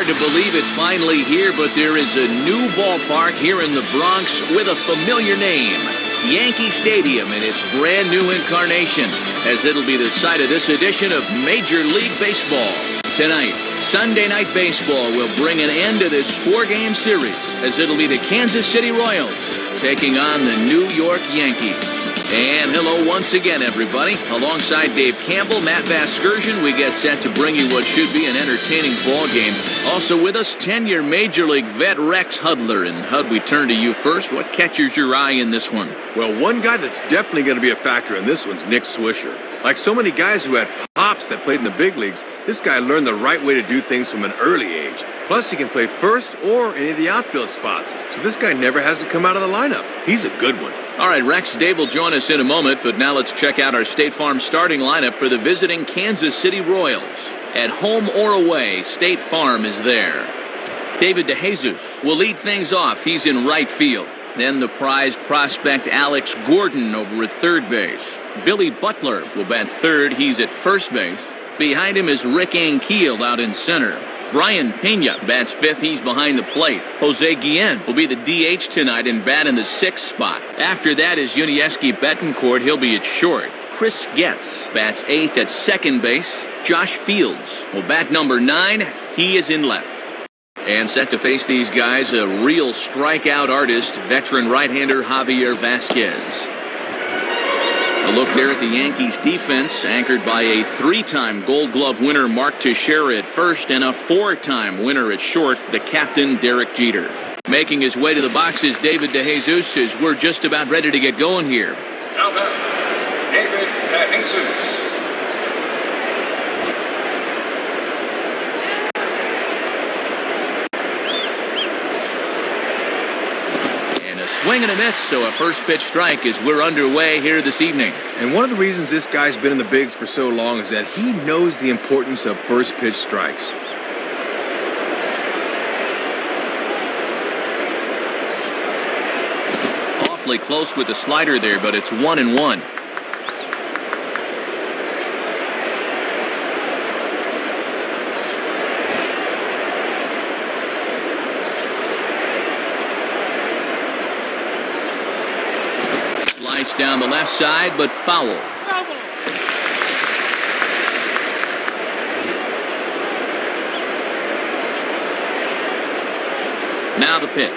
hard to believe it's finally here, but there is a new ballpark here in the Bronx with a familiar name. Yankee Stadium in its brand new incarnation, as it'll be the site of this edition of Major League Baseball. Tonight, Sunday Night Baseball will bring an end to this 4-game series, as it'll be the Kansas City Royals taking on the New York Yankees. And hello once again, everybody. Alongside Dave Campbell, Matt Vasgersian, we get set to bring you what should be an entertaining ball game. Also with us, 10-year Major League vet Rex Hudler. And Hud, we turn to you first. What catches your eye in this one? Well, one guy that's definitely going to be a factor in this one's Nick Swisher. Like so many guys who had pops that played in the big leagues, this guy learned the right way to do things from an early age. Plus, he can play first or any of the outfield spots. So this guy never has to come out of the lineup. He's a good one. All right, Rex, Dave will join us in a moment, but now let's check out our State Farm starting lineup for the visiting Kansas City Royals. At home or away, State Farm is there. David DeJesus will lead things off. He's in right field. Then the prized prospect Alex Gordon over at third base. Billy Butler will bat third. He's at first base. Behind him is Rick Ankiel out in center. Brian Pena bats fifth. He's behind the plate. Jose Guillen will be the DH tonight and bat in the sixth spot. After that is Yuniesky Betancourt. He'll be at short. Chris Getz bats eighth at second base. Josh Fields will bat number 9. He is in left. And set to face these guys, a real strikeout artist, veteran right-hander Javier Vasquez. A look there at the Yankees defense, anchored by a 3-time Gold Glove winner Mark Teixeira at first and a 4-time winner at short, the captain Derek Jeter. Making his way to the box is David DeJesus, as we're just about ready to get going here. Now then, David DeJesus. Swing and a miss, so a first pitch strike as we're underway here this evening. And one of the reasons this guy's been in the bigs for so long is that he knows the importance of first pitch strikes. Awfully close with the slider there, but it's 1-1. Down the left side, but foul. Now the pitch.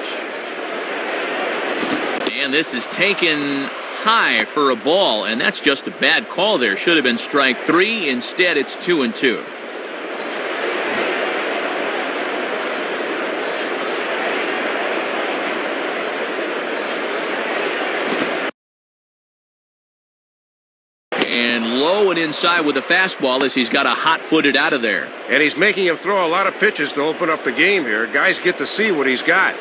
And this is taken high for a ball, and that's just a bad call there. Should have been strike 3. Instead, it's 2-2. And low and inside with a fastball as he's got a hot-footed out of there. And he's making him throw a lot of pitches to open up the game here. Guys get to see what he's got.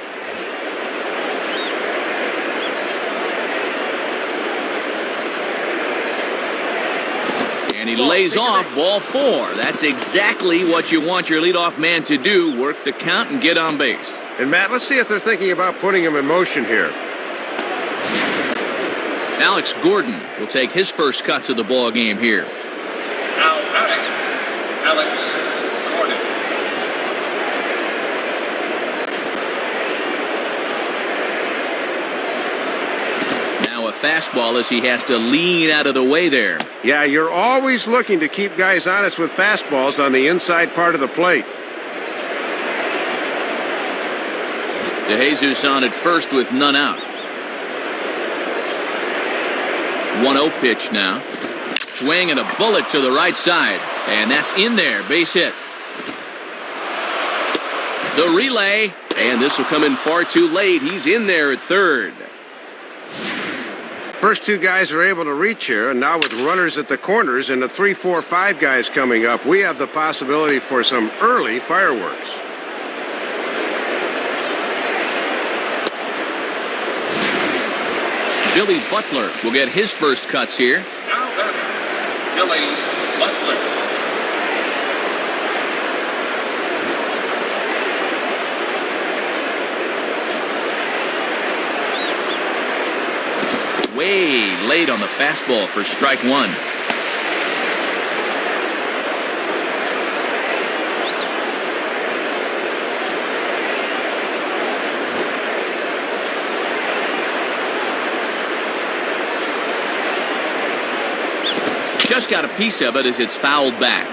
And he lays off ball 4. That's exactly what you want your leadoff man to do. Work the count and get on base. And Matt, let's see if they're thinking about putting him in motion here. Alex Gordon will take his first cuts of the ball game here. Now batting, Alex Gordon. Now a fastball as he has to lean out of the way there. Yeah, you're always looking to keep guys honest with fastballs on the inside part of the plate. DeJesus on at first with none out. 1-0 pitch now. Swing and a bullet to the right side. And that's in there. Base hit. The relay. And this will come in far too late. He's in there at third. First 2 guys are able to reach here, and now with runners at the corners and the 3, 4, 5 guys coming up, we have the possibility for some early fireworks. Billy Butler will get his first cuts here. Now then, Billy Butler. Way late on the fastball for strike 1. Just got a piece of it as it's fouled back.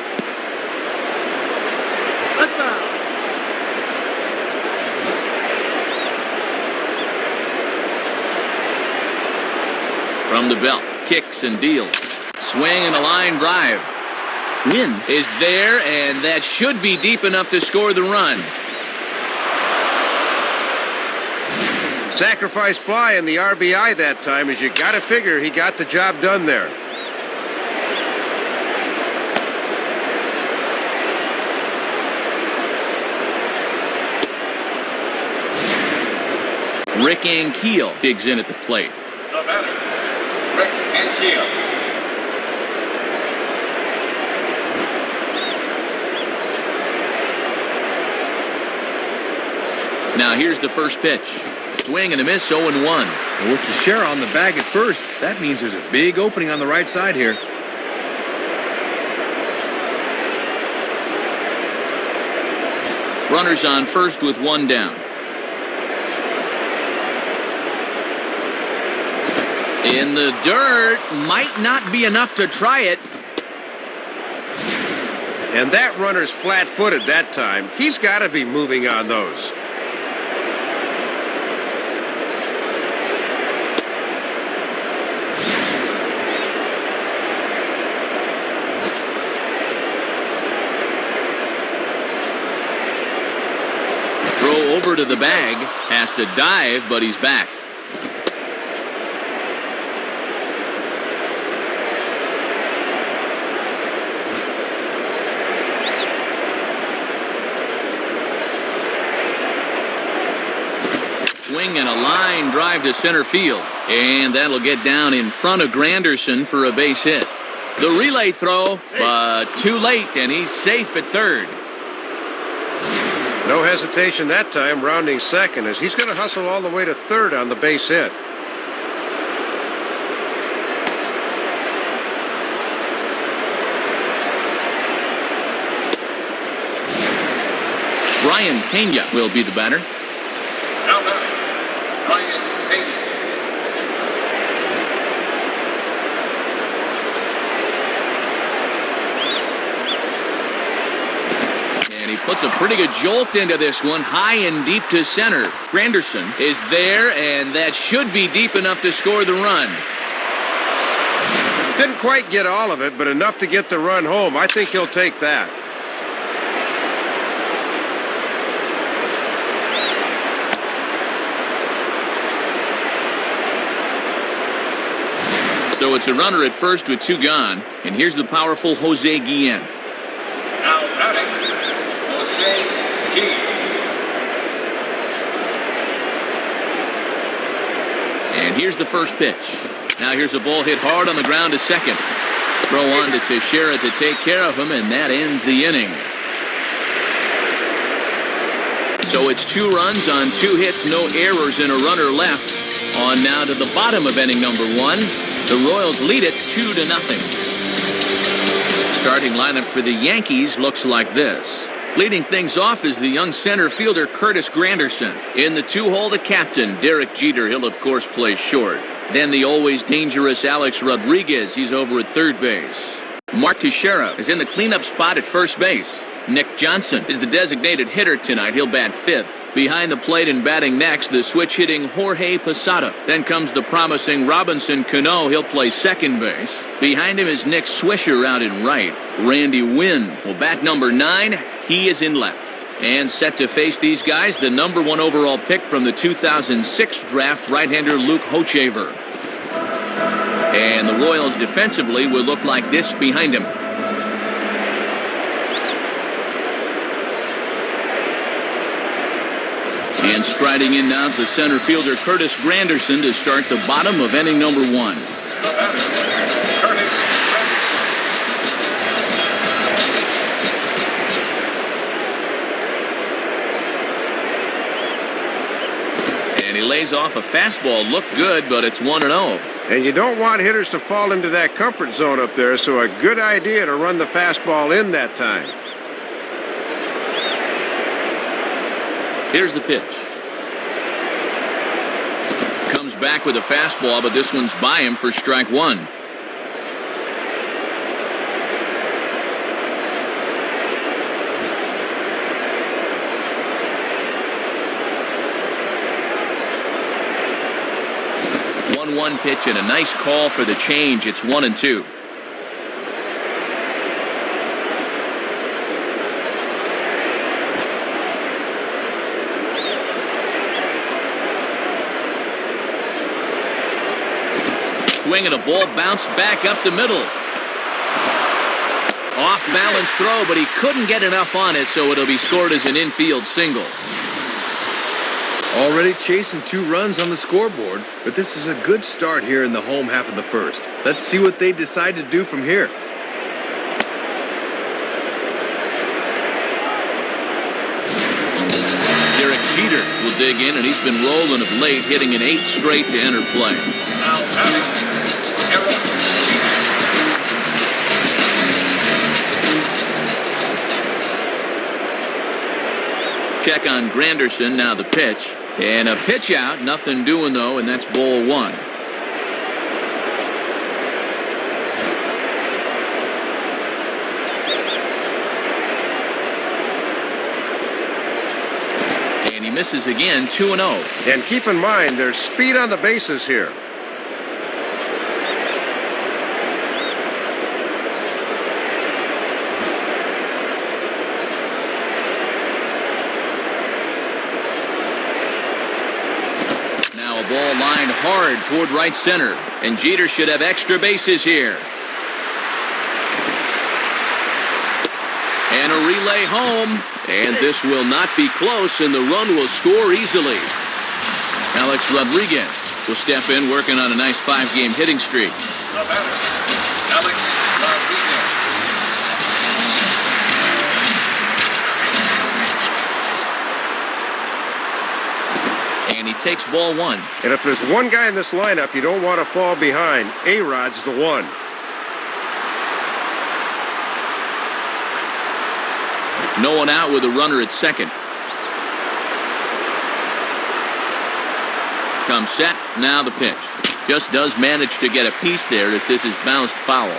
From the belt, kicks and deals. Swing and a line drive. Win is there, and that should be deep enough to score the run. Sacrifice fly in the RBI that time, as you got to figure he got the job done there. Rick Ankiel digs in at the plate. The batter, Rick Ankiel. Now here's the first pitch. Swing and a miss, 0-1. And with Teixeira on the bag at first, that means there's a big opening on the right side here. Runners on first with one down. In the dirt, might not be enough to try it. And that runner's flat-footed that time. He's got to be moving on those. Throw over to the bag. Has to dive, but he's back. Swing and a line drive to center field. And that'll get down in front of Granderson for a base hit. The relay throw, but too late, and he's safe at third. No hesitation that time, rounding second, as he's going to hustle all the way to third on the base hit. Brian Pena will be the batter. Now batting, Brian Pena. And he puts a pretty good jolt into this one, high and deep to center. Granderson is there, and that should be deep enough to score the run. Didn't quite get all of it, but enough to get the run home. I think he'll take that. So it's a runner at first with two gone, and here's the powerful Jose Guillen. Now batting, Jose Guillen. And here's the first pitch. Now here's a ball hit hard on the ground to second. Throw on to Teixeira to take care of him, and that ends the inning. So it's 2 runs on 2 hits, no errors, and a runner left. On now to the bottom of inning number 1. The Royals lead it 2-0. Starting lineup for the Yankees looks like this. Leading things off is the young center fielder Curtis Granderson. In the 2-hole, the captain, Derek Jeter. He'll, of course, play short. Then the always dangerous Alex Rodriguez. He's over at third base. Mark Teixeira is in the cleanup spot at first base. Nick Johnson is the designated hitter tonight. He'll bat 5th. Behind the plate and batting next, the switch-hitting Jorge Posada. Then comes the promising Robinson Cano. He'll play second base. Behind him is Nick Swisher out in right. Randy Wynn will bat number 9. He is in left. And set to face these guys, the number 1 overall pick from the 2006 draft, right-hander Luke Hochevar. And the Royals defensively will look like this behind him. And striding in now is the center fielder Curtis Granderson to start the bottom of inning number 1. The batter, Curtis Granderson. And he lays off a fastball. Looked good, but it's 1-0. And you don't want hitters to fall into that comfort zone up there, so a good idea to run the fastball in that time. Here's the pitch. Comes back with a fastball, but this one's by him for strike 1. 1-1 pitch and a nice call for the change. It's 1-2. Swing and a ball bounced back up the middle. Off balance throw, but he couldn't get enough on it, so it'll be scored as an infield single. Already chasing 2 runs on the scoreboard, but this is a good start here in the home half of the first. Let's see what they decide to do from here. Derek Jeter will dig in, and he's been rolling of late, hitting an 8 straight to enter play. Now batting, Check on Granderson, now the pitch. And a pitch out, nothing doing though, and that's ball 1. And he misses again, 2-0. And keep in mind, there's speed on the bases here. Ball lined hard toward right center, and Jeter should have extra bases here. And a relay home, and this will not be close, and the run will score easily. Alex Rodriguez will step in, working on a nice 5-game hitting streak. the batter, Alex Rodriguez. And he takes ball 1. And if there's one guy in this lineup you don't want to fall behind, A-Rod's the one. No one out with a runner at second. Comes set, now the pitch. Just does manage to get a piece there as this is bounced foul.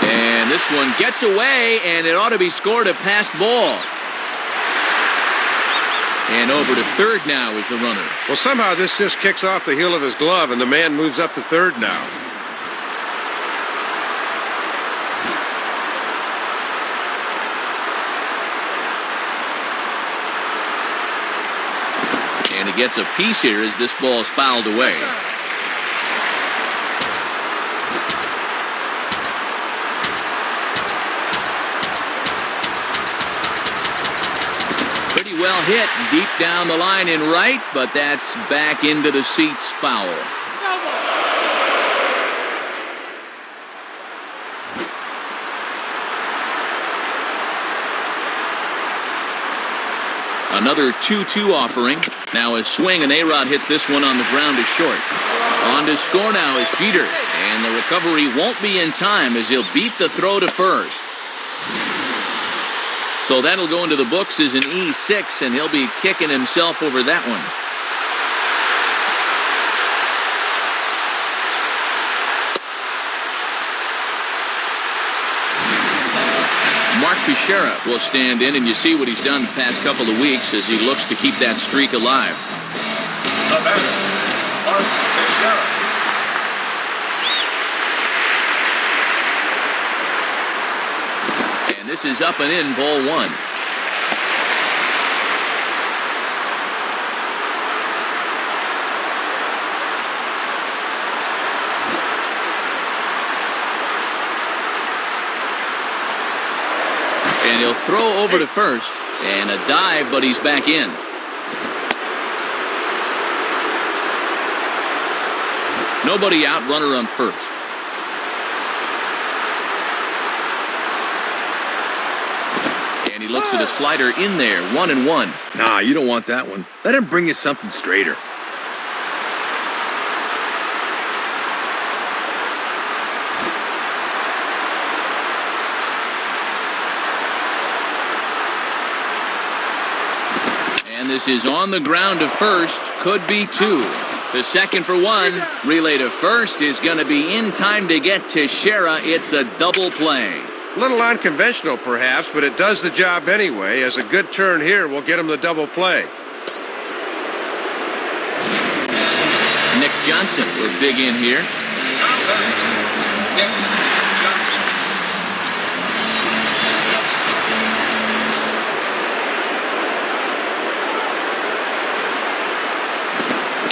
And this one gets away, and it ought to be scored a passed ball. And over to third now is the runner. Well, somehow this just kicks off the heel of his glove, and the man moves up to third now. And he gets a piece here as this ball is fouled away. Pretty well hit deep down the line in right, but that's back into the seats, foul. Another 2-2 offering. Now a swing, and A-Rod hits this one on the ground to short. On to score now is Jeter, and the recovery won't be in time as he'll beat the throw to first. So that'll go into the books as an E6, and he'll be kicking himself over that one. Mark Teixeira will stand in, and you see what he's done the past couple of weeks as he looks to keep that streak alive. The batter, Mark Teixeira. And this is up and in, ball 1. And he'll throw over to first, and a dive, but he's back in. Nobody out, runner on first. And he looks at a slider in there, 1-1. Nah, you don't want that one. Let him bring you something straighter. And this is on the ground to first, could be 2. To second for 1, relay to first is going to be in time to get Teixeira. It's a double play. A little unconventional, perhaps, but it does the job anyway, as a good turn here will get him the double play. Nick Johnson will dig in here. Now batting, Nick Johnson.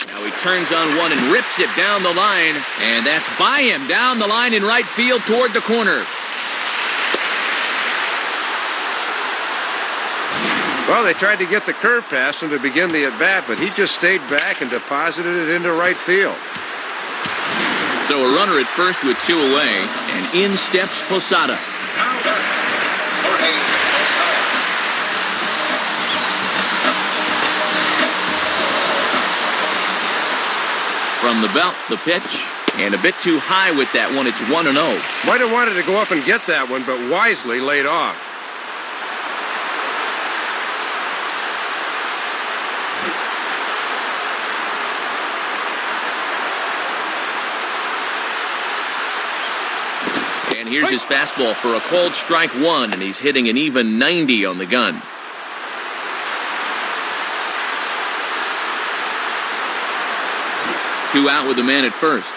Now he turns on one and rips it down the line, and that's by him down the line in right field toward the corner. Well, they tried to get the curve past him to begin the at-bat, but he just stayed back and deposited it into right field. So a runner at first with two away, and in steps Posada. Now batting, Jorge Posada. From the belt, the pitch, and a bit too high with that one. It's 1-0. Might have wanted to go up and get that one, but wisely laid off. And here's his fastball for a called strike one, and he's hitting an even 90 on the gun. Two out with the man at first.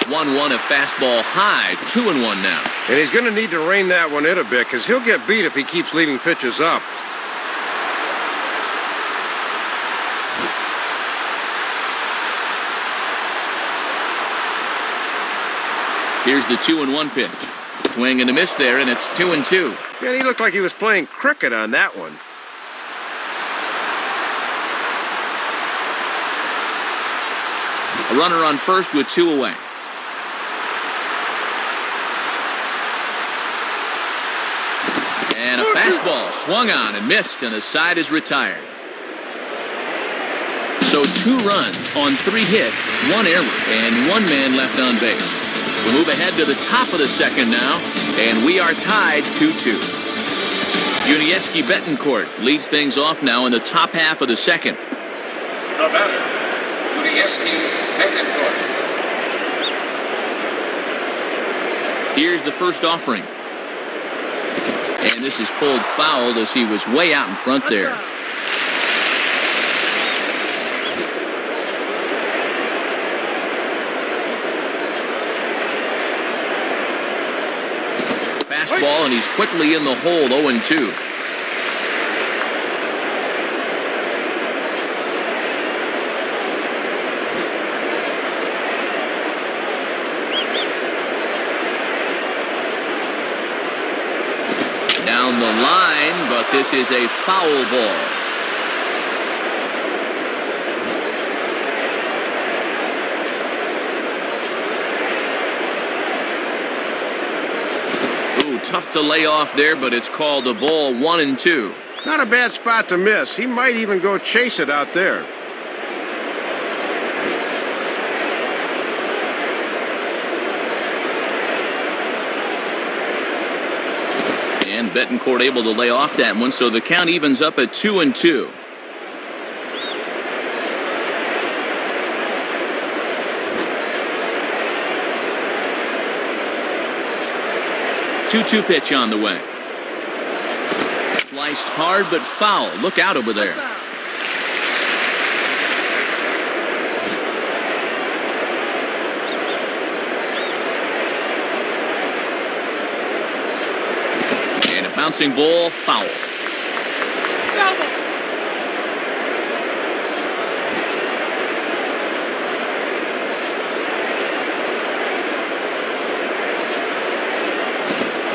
One, a fastball high, 2-1 now. And he's going to need to rein that one in a bit, because he'll get beat if he keeps leaving pitches up. Here's the 2-1 pitch. Swing and a miss there, and it's 2-2. Man, he looked like he was playing cricket on that one. A runner on first with two away. And a fastball swung on and missed, and the side is retired. So 2 runs on 3 hits, 1 error, and 1 man left on base. We move ahead to the top of the second now, and we are tied 2-2. Yuniesky Betancourt leads things off now in the top half of the second. The batter, Yuniesky Betancourt. Here's the first offering. And this is pulled foul as he was way out in front there. Fastball, and he's quickly in the hole, 0-2. Down the line, but this is a foul ball. Tough to lay off there, but it's called a ball, 1-2. Not a bad spot to miss. He might even go chase it out there. And Betancourt able to lay off that one, so the count evens up at 2-2. Two-two pitch on the way. Sliced hard but foul. Look out over there. And a bouncing ball, foul.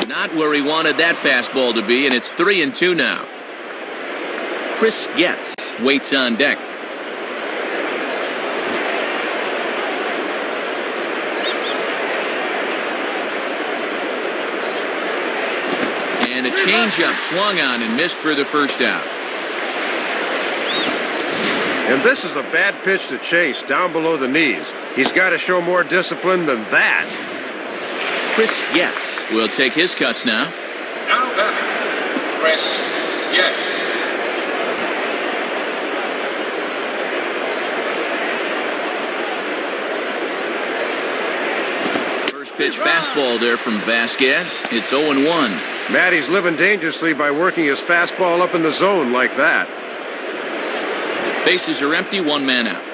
Not where he wanted that fastball to be, and it's 3-2 now. Chris Getz waits on deck. And a changeup swung on and missed for the first out. And this is a bad pitch to chase down below the knees. He's got to show more discipline than that. Chris Getz will take his cuts now. Now batting, Chris Getz. Pitch fastball there from Vasquez. It's 0-1. Matty's living dangerously by working his fastball up in the zone like that. Bases are empty, one man out.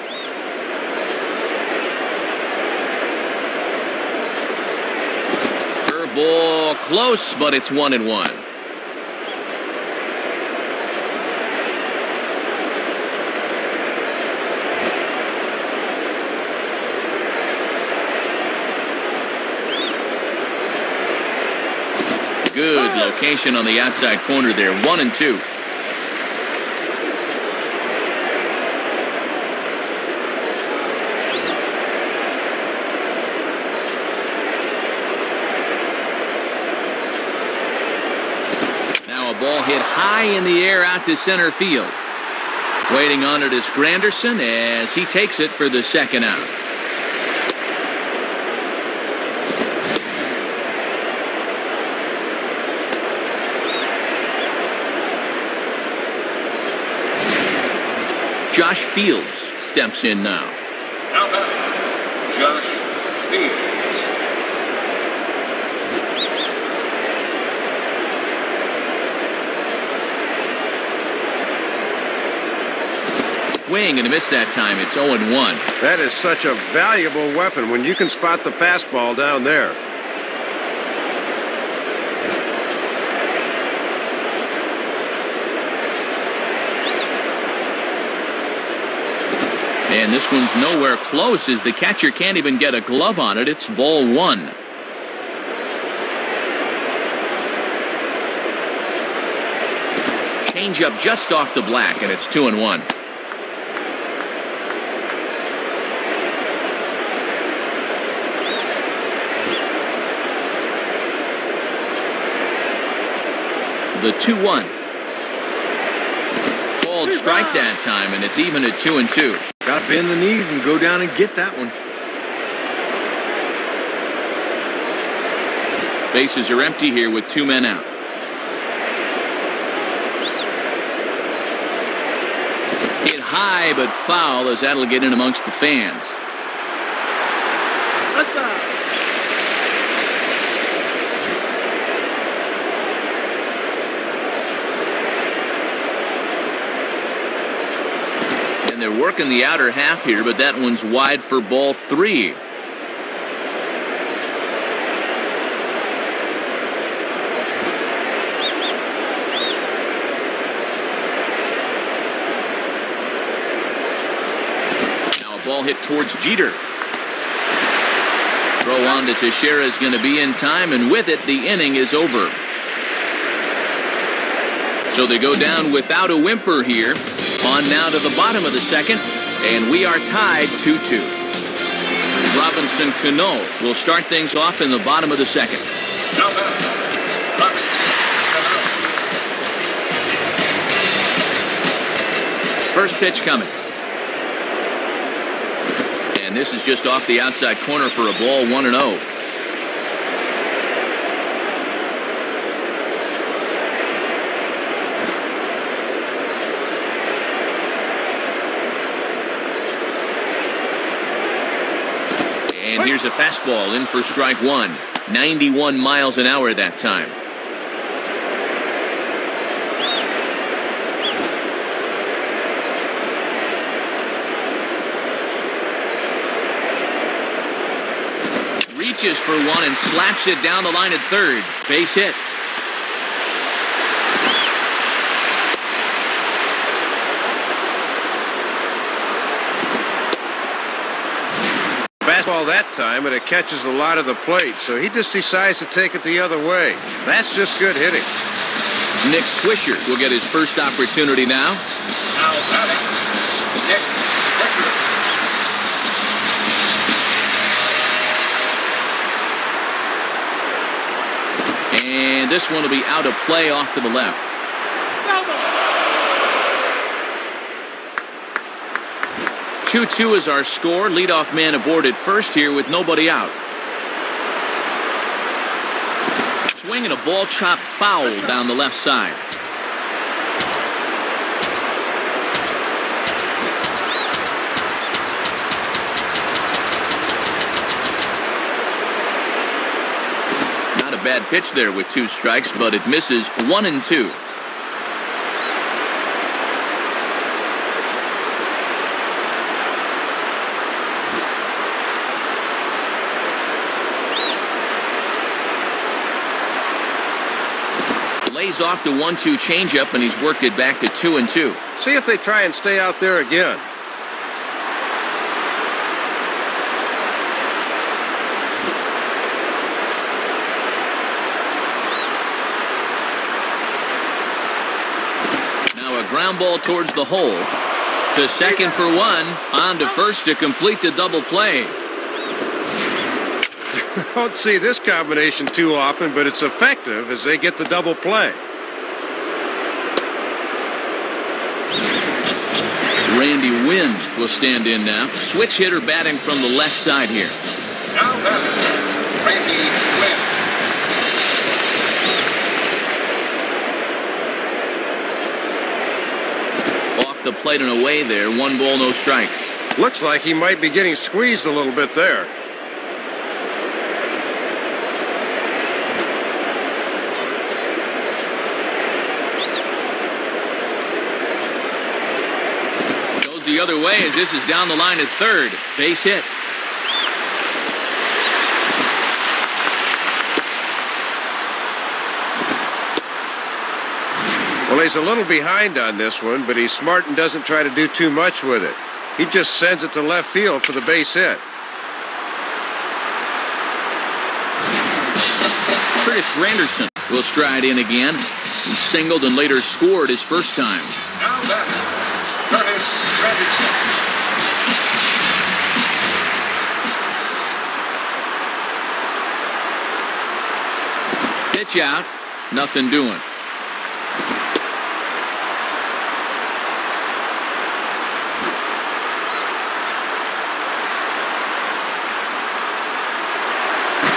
Curveball close, but it's 1-1. Good location on the outside corner there. 1-2. Now a ball hit high in the air out to center field. Waiting on it is Granderson as he takes it for the second out. Josh Fields steps in now. Now batting, Josh Fields. Swing and a miss that time. It's 0-1. That is such a valuable weapon when you can spot the fastball down there. And this one's nowhere close as the catcher can't even get a glove on it. It's ball one. Change up just off the black, and it's 2-1. The 2-1. Called strike that time, and it's even at 2-2. Got to bend the knees and go down and get that one. Bases are empty here with two men out. Hit high but foul as that'll get in amongst the fans. And they're working the outer half here, but that one's wide for ball three. Now a ball hit towards Jeter. Throw on to Teixeira is going to be in time, and with it, the inning is over. So they go down without a whimper here. On now to the bottom of the second, and we are tied 2-2. Robinson Cano will start things off in the bottom of the second. Now batting, Robinson Cano. First pitch coming. And this is just off the outside corner for a ball, 1-0. And here's a fastball in for strike one. 91 miles an hour that time. Reaches for one and slaps it down the line at third. Base hit. Fastball that time, and it catches a lot of the plate, so he just decides to take it the other way. That's just good hitting. Nick Swisher will get his first opportunity now. Now batting, Nick Swisher. And this one will be out of play off to the left. 2-2 is our score. Leadoff man aboard at first here with nobody out. Swing and a ball chopped foul down the left side. Not a bad pitch there with 2 strikes, but it misses 1-2. Lays off the 1-2 changeup, and he's worked it back to 2-2. See if they try and stay out there again. Now a ground ball towards the hole. To second for 1. On to first to complete the double play. Don't see this combination too often, but it's effective as they get the double play. Randy Wynn will stand in now. Switch hitter batting from the left side here. Now batting, Randy Wynn. Off the plate and away there. 1 ball, no strikes. Looks like he might be getting squeezed a little bit there. The other way as this is down the line at third. Base hit. Well, he's a little behind on this one, but he's smart and doesn't try to do too much with it. He just sends it to left field for the base hit. Curtis Granderson will stride in again. He singled and later scored his first time. Now batting, Curtis Granderson. Pitch out. Nothing doing.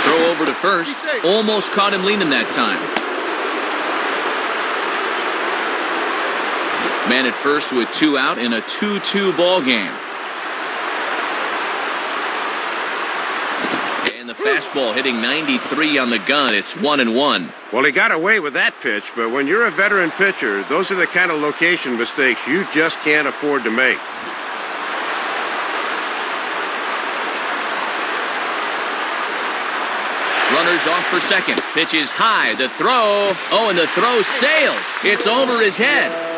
Throw over to first. Almost caught him leaning that time. Man at first with 2 out in a 2-2 ball game. And the fastball hitting 93 on the gun. It's 1-1. Well, he got away with that pitch, but when you're a veteran pitcher, those are the kind of location mistakes you just can't afford to make. Runners off for second. Pitch is high. The throw. Oh, and the throw sails. It's over his head.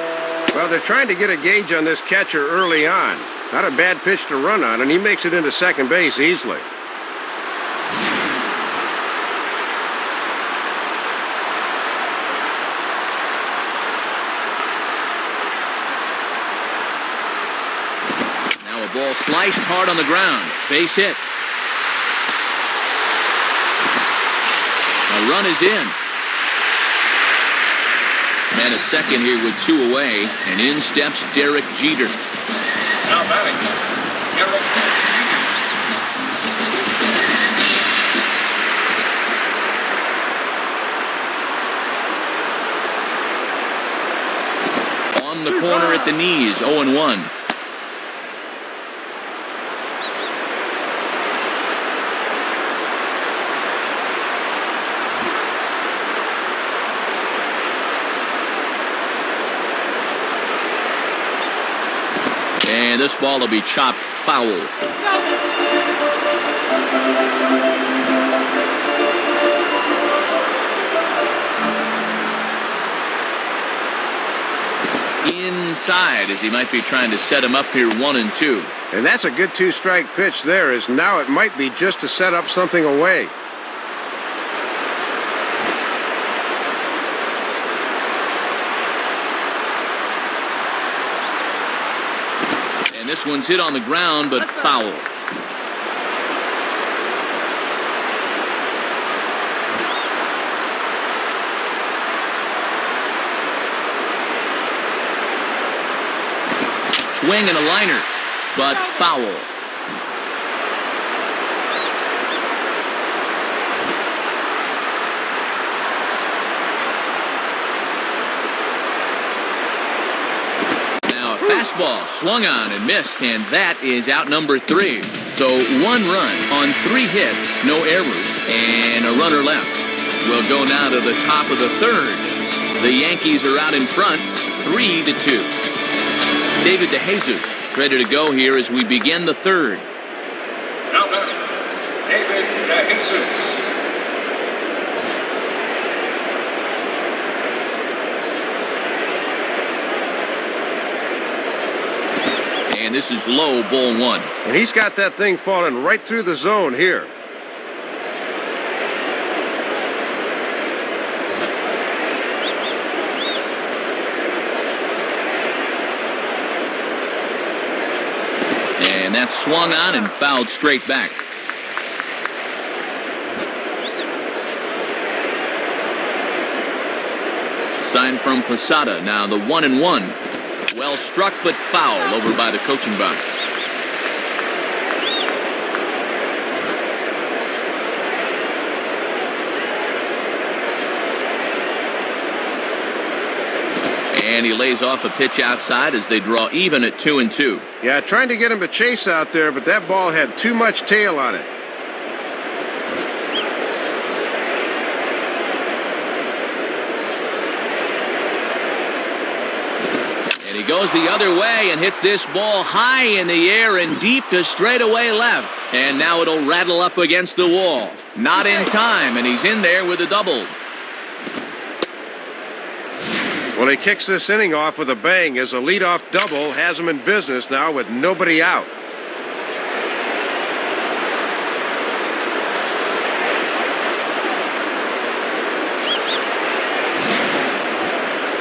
Well, they're trying to get a gauge on this catcher early on. Not a bad pitch to run on, and he makes it into second base easily. Now a ball sliced hard on the ground. Base hit. A run is in. Man at second here with 2 away, and in steps Derek Jeter. Now batting, Derek Jeter. On the corner at the knees, 0-1. And this ball will be chopped foul. Inside as he might be trying to set him up here 1-2. And that's a good 2-strike pitch there, as now it might be just to set up something away. And this one's hit on the ground, but foul. Swing and a liner, but foul. Fastball swung on and missed, and that is out number 3. So 1 run on 3 hits, no errors, and a runner left. We'll go now to the top of the third. The Yankees are out in front, 3-2. David DeJesus ready to go here as we begin the third. Now batting, David DeJesus. And this is low, ball one. And he's got that thing falling right through the zone here. And that's swung on and fouled straight back. Sign from Posada, now the 1-1. Well struck, but foul over by the coaching box. And he lays off a pitch outside as they draw even at 2-2. Yeah, trying to get him to chase out there, but that ball had too much tail on it. And he goes the other way and hits this ball high in the air and deep to straightaway left. And now it'll rattle up against the wall. Not in time, and he's in there with a double. Well, he kicks this inning off with a bang as a leadoff double has him in business now with nobody out.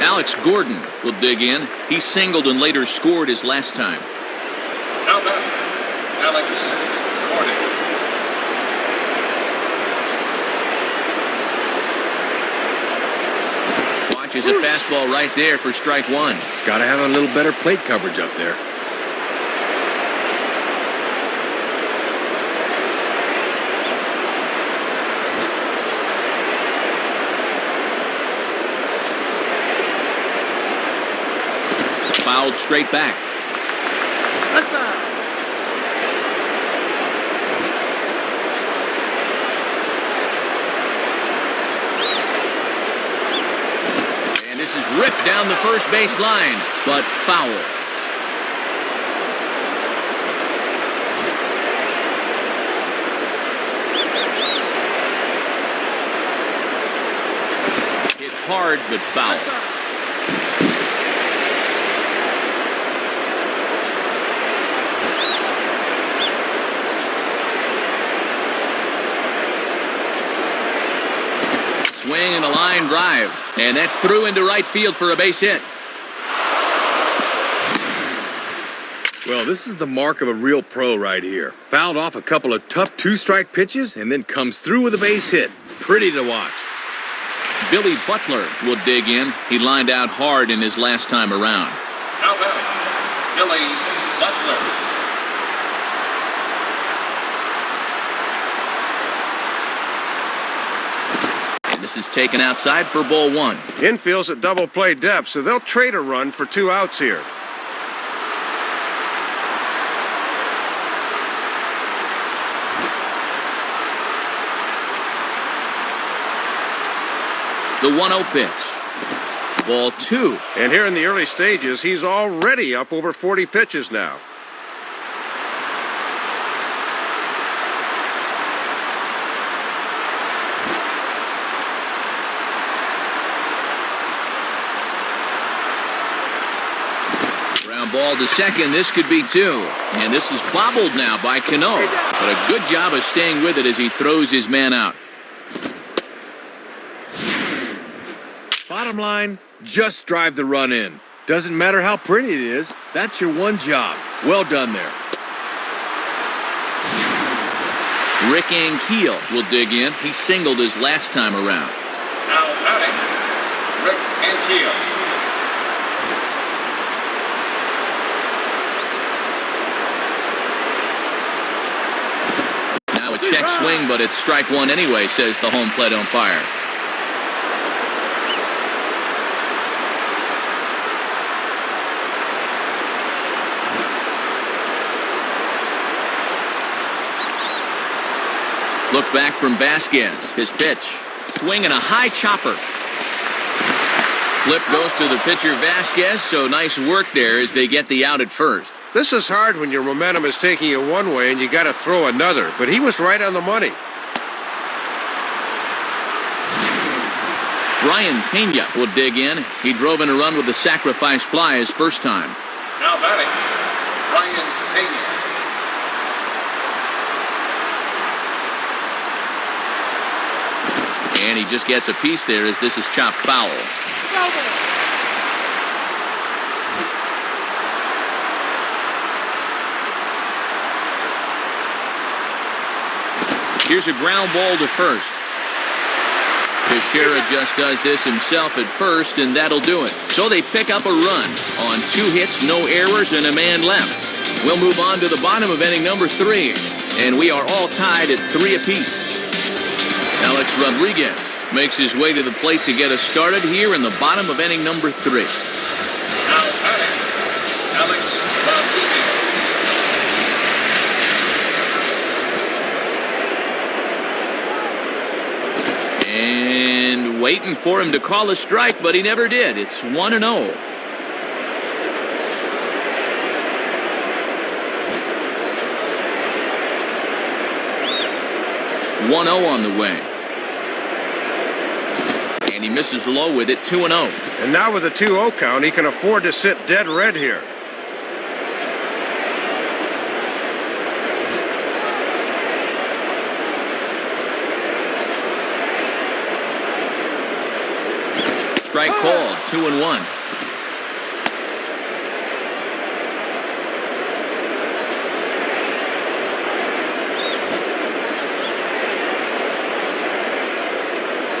Alex Gordon will dig in. He singled and later scored his last time. Now batting, Alex Gordon. Watches a fastball right there for strike one. Gotta have a little better plate coverage up there. Fouled straight back. And this is ripped down the first base line, but foul. Hit hard, but foul. Swing and a line drive. And that's through into right field for a base hit. Well, this is the mark of a real pro right here. Fouled off a couple of tough two-strike pitches and then comes through with a base hit. Pretty to watch. Billy Butler will dig in. He lined out hard in his last time around. Now batting, Billy Butler. This is taken outside for ball one. Infield's at double play depth, so they'll trade a run for 2 outs here. The 1-0 pitch. Ball two. And here in the early stages, he's already up over 40 pitches now. Ball to second. This could be 2. And this is bobbled now by Cano. But a good job of staying with it as he throws his man out. Bottom line, just drive the run in. Doesn't matter how pretty it is. That's your one job. Well done there. Rick Ankiel will dig in. He singled his last time around. Now batting, Rick Ankiel. Check swing, but it's strike one anyway, says the home plate umpire. Look back from Vasquez. His pitch. swing and a high chopper. Flip goes to the pitcher Vasquez, so nice work there as they get the out at first. This is hard when your momentum is taking you one way and you got to throw another, but he was right on the money. Brian Pena will dig in. He drove in a run with a sacrifice fly his first time. Now batting, Brian Pena. And he just gets a piece there as this is chopped foul. Here's a ground ball to first. Teixeira just does this himself at first, and that'll do it. So they pick up a run on 2 hits, no errors, and a man left. We'll move on to the bottom of inning number 3, and we are all tied at 3 apiece. Alex Rodriguez makes his way to the plate to get us started here in the bottom of inning number 3. Now batting, Alex Rodriguez. And waiting for him to call a strike, but he never did. It's 1-0. On the way. And he misses low with it, 2-0. And now with a 2-0 count, he can afford to sit dead red here. Strike called, 2-1.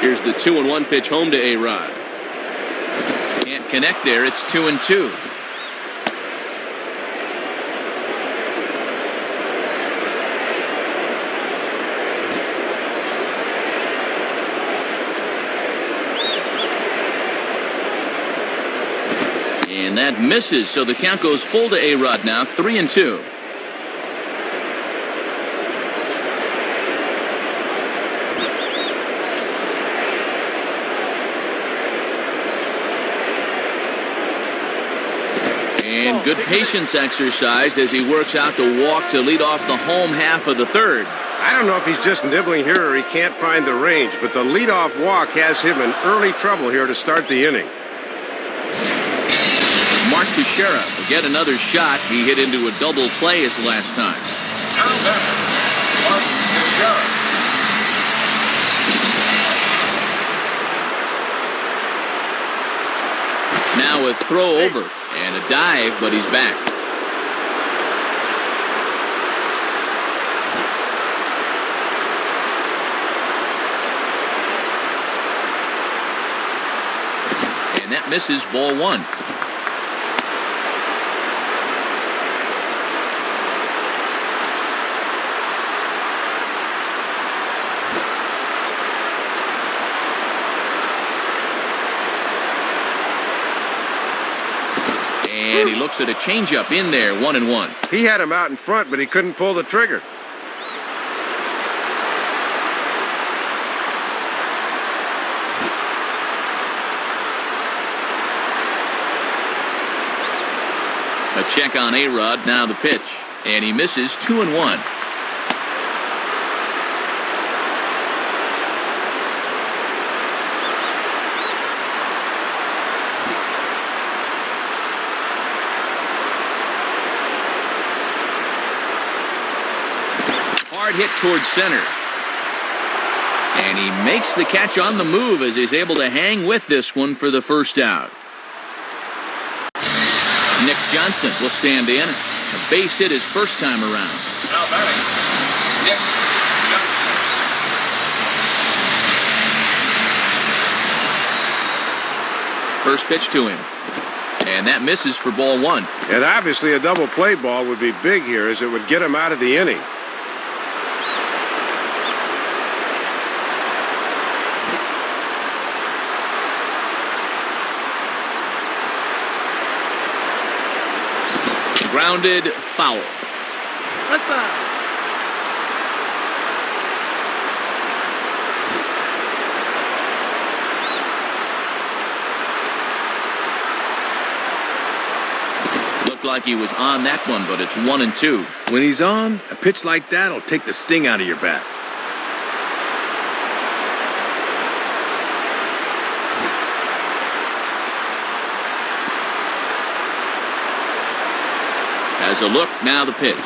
Here's the 2-1 pitch home to A-Rod. Can't connect there. It's 2-2. And that misses, so the count goes full to A-Rod now, 3-2. And good patience exercised as he works out the walk to lead off the home half of the third. I don't know if he's just nibbling here or he can't find the range, but the leadoff walk has him in early trouble here to start the inning. Mark Teixeira will get another shot. He hit into a double play his last time. Now batting, Mark Teixeira. Now a throw over and a dive, but he's back. And that misses, ball 1. And he looks at a changeup in there, 1-1. He had him out in front, but he couldn't pull the trigger. A check on A-Rod, now the pitch. And he misses, 2-1. Hard hit towards center. And he makes the catch on the move as he's able to hang with this one for the first out. Nick Johnson will stand in. A base hit his first time around. Now batting, Nick Johnson. First pitch to him. And that misses for ball 1. And obviously a double play ball would be big here as it would get him out of the inning. Grounded foul. looked like he was on that one, but it's 1-2. When he's on, a pitch like that will take the sting out of your bat. Has a look, now the pitch.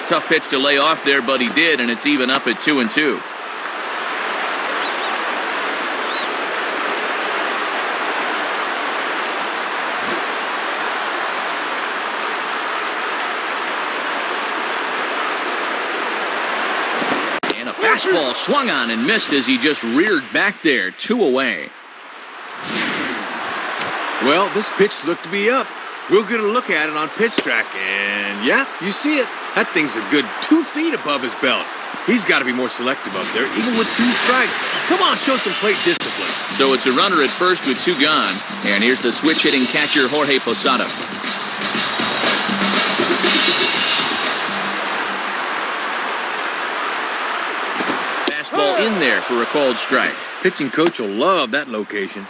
Tough pitch to lay off there, but he did, and it's even up at 2-2. And a fastball swung on and missed as he just reared back there, 2 away. Well, this pitch looked to be up. We'll get a look at it on pitch track, and yeah, you see it. That thing's a good 2 feet above his belt. He's got to be more selective up there, even with 2 strikes. Come on, show some plate discipline. So it's a runner at first with 2 gone, and here's the switch-hitting catcher Jorge Posada. Fastball in there for a called strike. Pitching coach will love that location.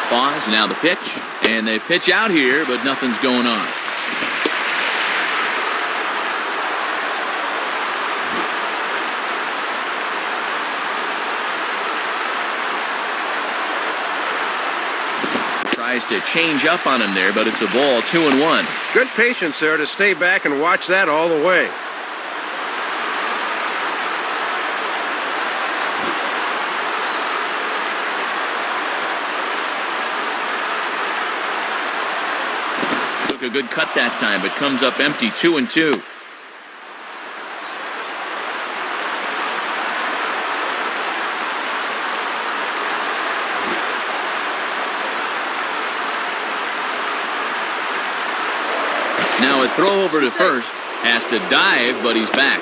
Pause, now the pitch, and they pitch out here, but nothing's going on. Tries to change up on him there, but it's a ball, 2-1. Good patience there to stay back and watch that all the way. Took a good cut that time, but comes up empty, 2-2. Now a throw over to first. Has to dive, but he's back.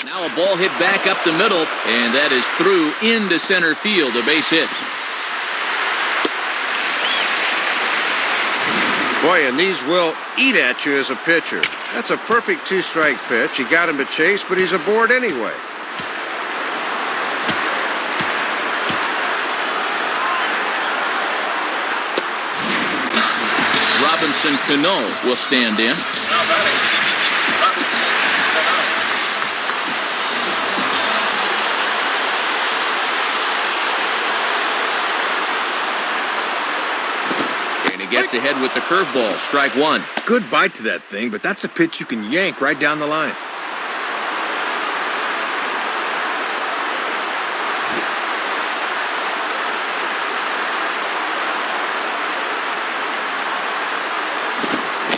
Now a ball hit back up the middle, and that is through into center field, a base hit. Boy, and these will eat at you as a pitcher. That's a perfect 2-strike pitch. He got him to chase, but he's aboard anyway. Robinson Cano will stand in. Now batting, Robinson Cano. And he gets ahead with the curveball, strike 1. Good bite to that thing, but that's a pitch you can yank right down the line.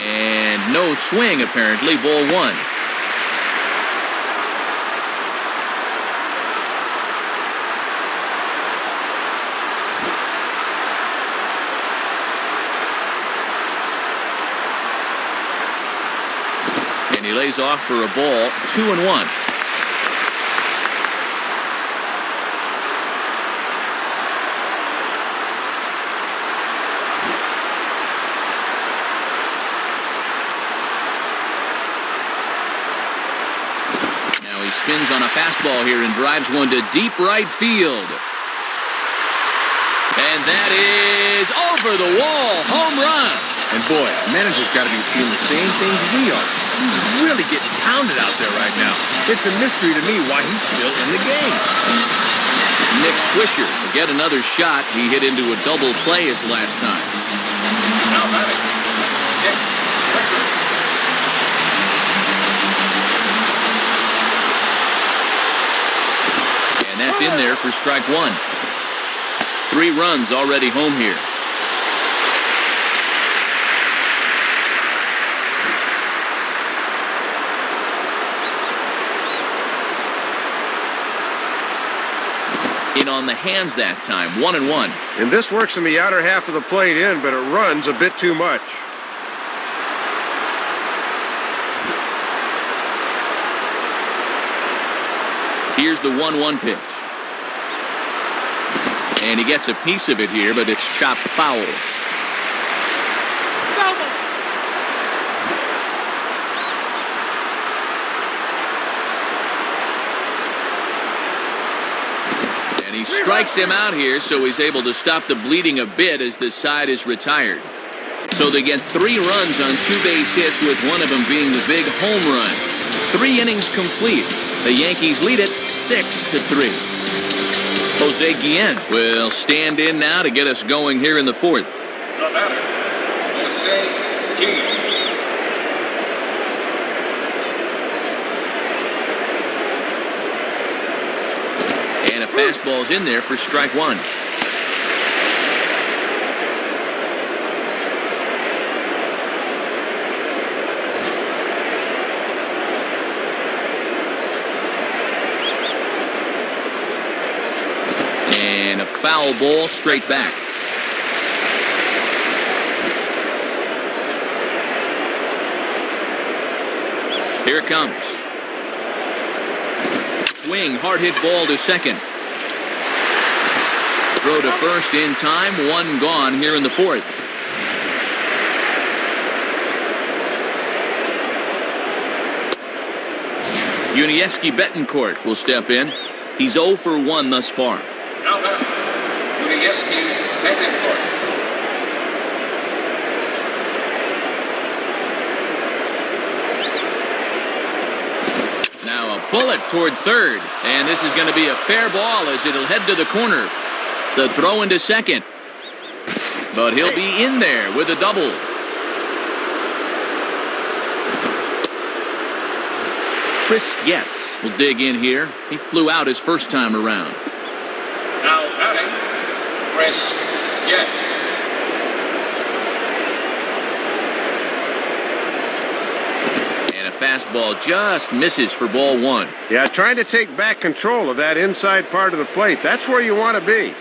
And no swing, apparently, ball 1. And he lays off for a ball, 2-1. Now he spins on a fastball here and drives one to deep right field. And that is over the wall, home run. And boy, the manager's got to be seeing the same things we are. He's really getting pounded out there right now. It's a mystery to me why he's still in the game. Nick Swisher will get another shot. He hit into a double play his last time. Now batting, Nick Swisher. And that's in there for strike 1. 3 runs already home here. In on the hands that time, 1-1. And this works in the outer half of the plate in, but it runs a bit too much. Here's the 1-1 pitch. And he gets a piece of it here, but it's chopped foul. And he strikes him out here, so he's able to stop the bleeding a bit as the side is retired. So they get 3 runs on 2 base hits, with one of them being the big home run. 3 innings complete. The Yankees lead it 6-3. Jose Guillen will stand in now to get us going here in the 4th. The batter, Jose Guillen. And a fastball's in there for strike 1. And a foul ball straight back. Here it comes. Swing, hard hit ball to second. Throw to first in time, 1 gone here in the 4th. Yuniesky Betancourt will step in. He's 0 for 1 thus far. Now batter, Yuniesky Betancourt. Now a bullet toward third, and this is going to be a fair ball as it'll head to the corner. The throw into second, but he'll be in there with a double. Chris Getz will dig in here. He flew out his first time around. Now batting, Chris Getz. And a fastball just misses for ball 1. Yeah, trying to take back control of that inside part of the plate. That's where you want to be.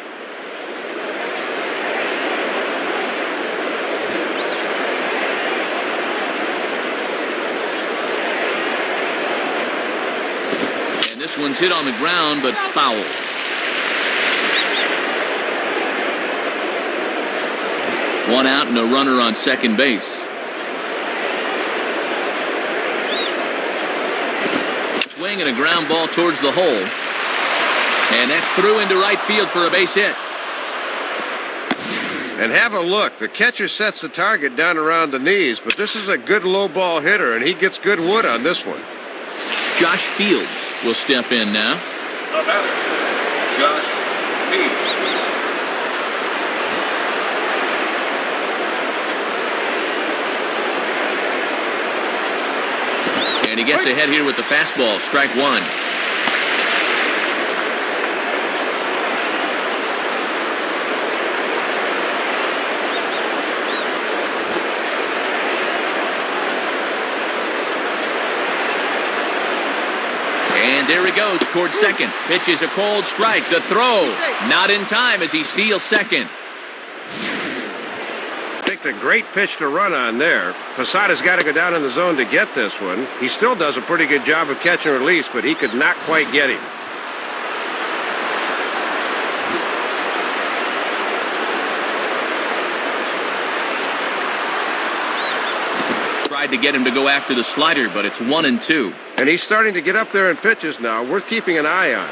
And this one's hit on the ground, but foul. One out and a runner on second base. Swing and a ground ball towards the hole. And that's through into right field for a base hit. And have a look. The catcher sets the target down around the knees, but this is a good low ball hitter, and he gets good wood on this one. Josh Fields will step in now. The batter, Josh Fields. And he gets ahead here with the fastball, strike 1. And there he goes towards second. Pitch is a cold strike. The throw, not in time as he steals second. Picked a great pitch to run on there. Posada's got to go down in the zone to get this one. He still does a pretty good job of catch and release, but he could not quite get him. Tried to get him to go after the slider, but it's 1-2. And he's starting to get up there in pitches now, worth keeping an eye on.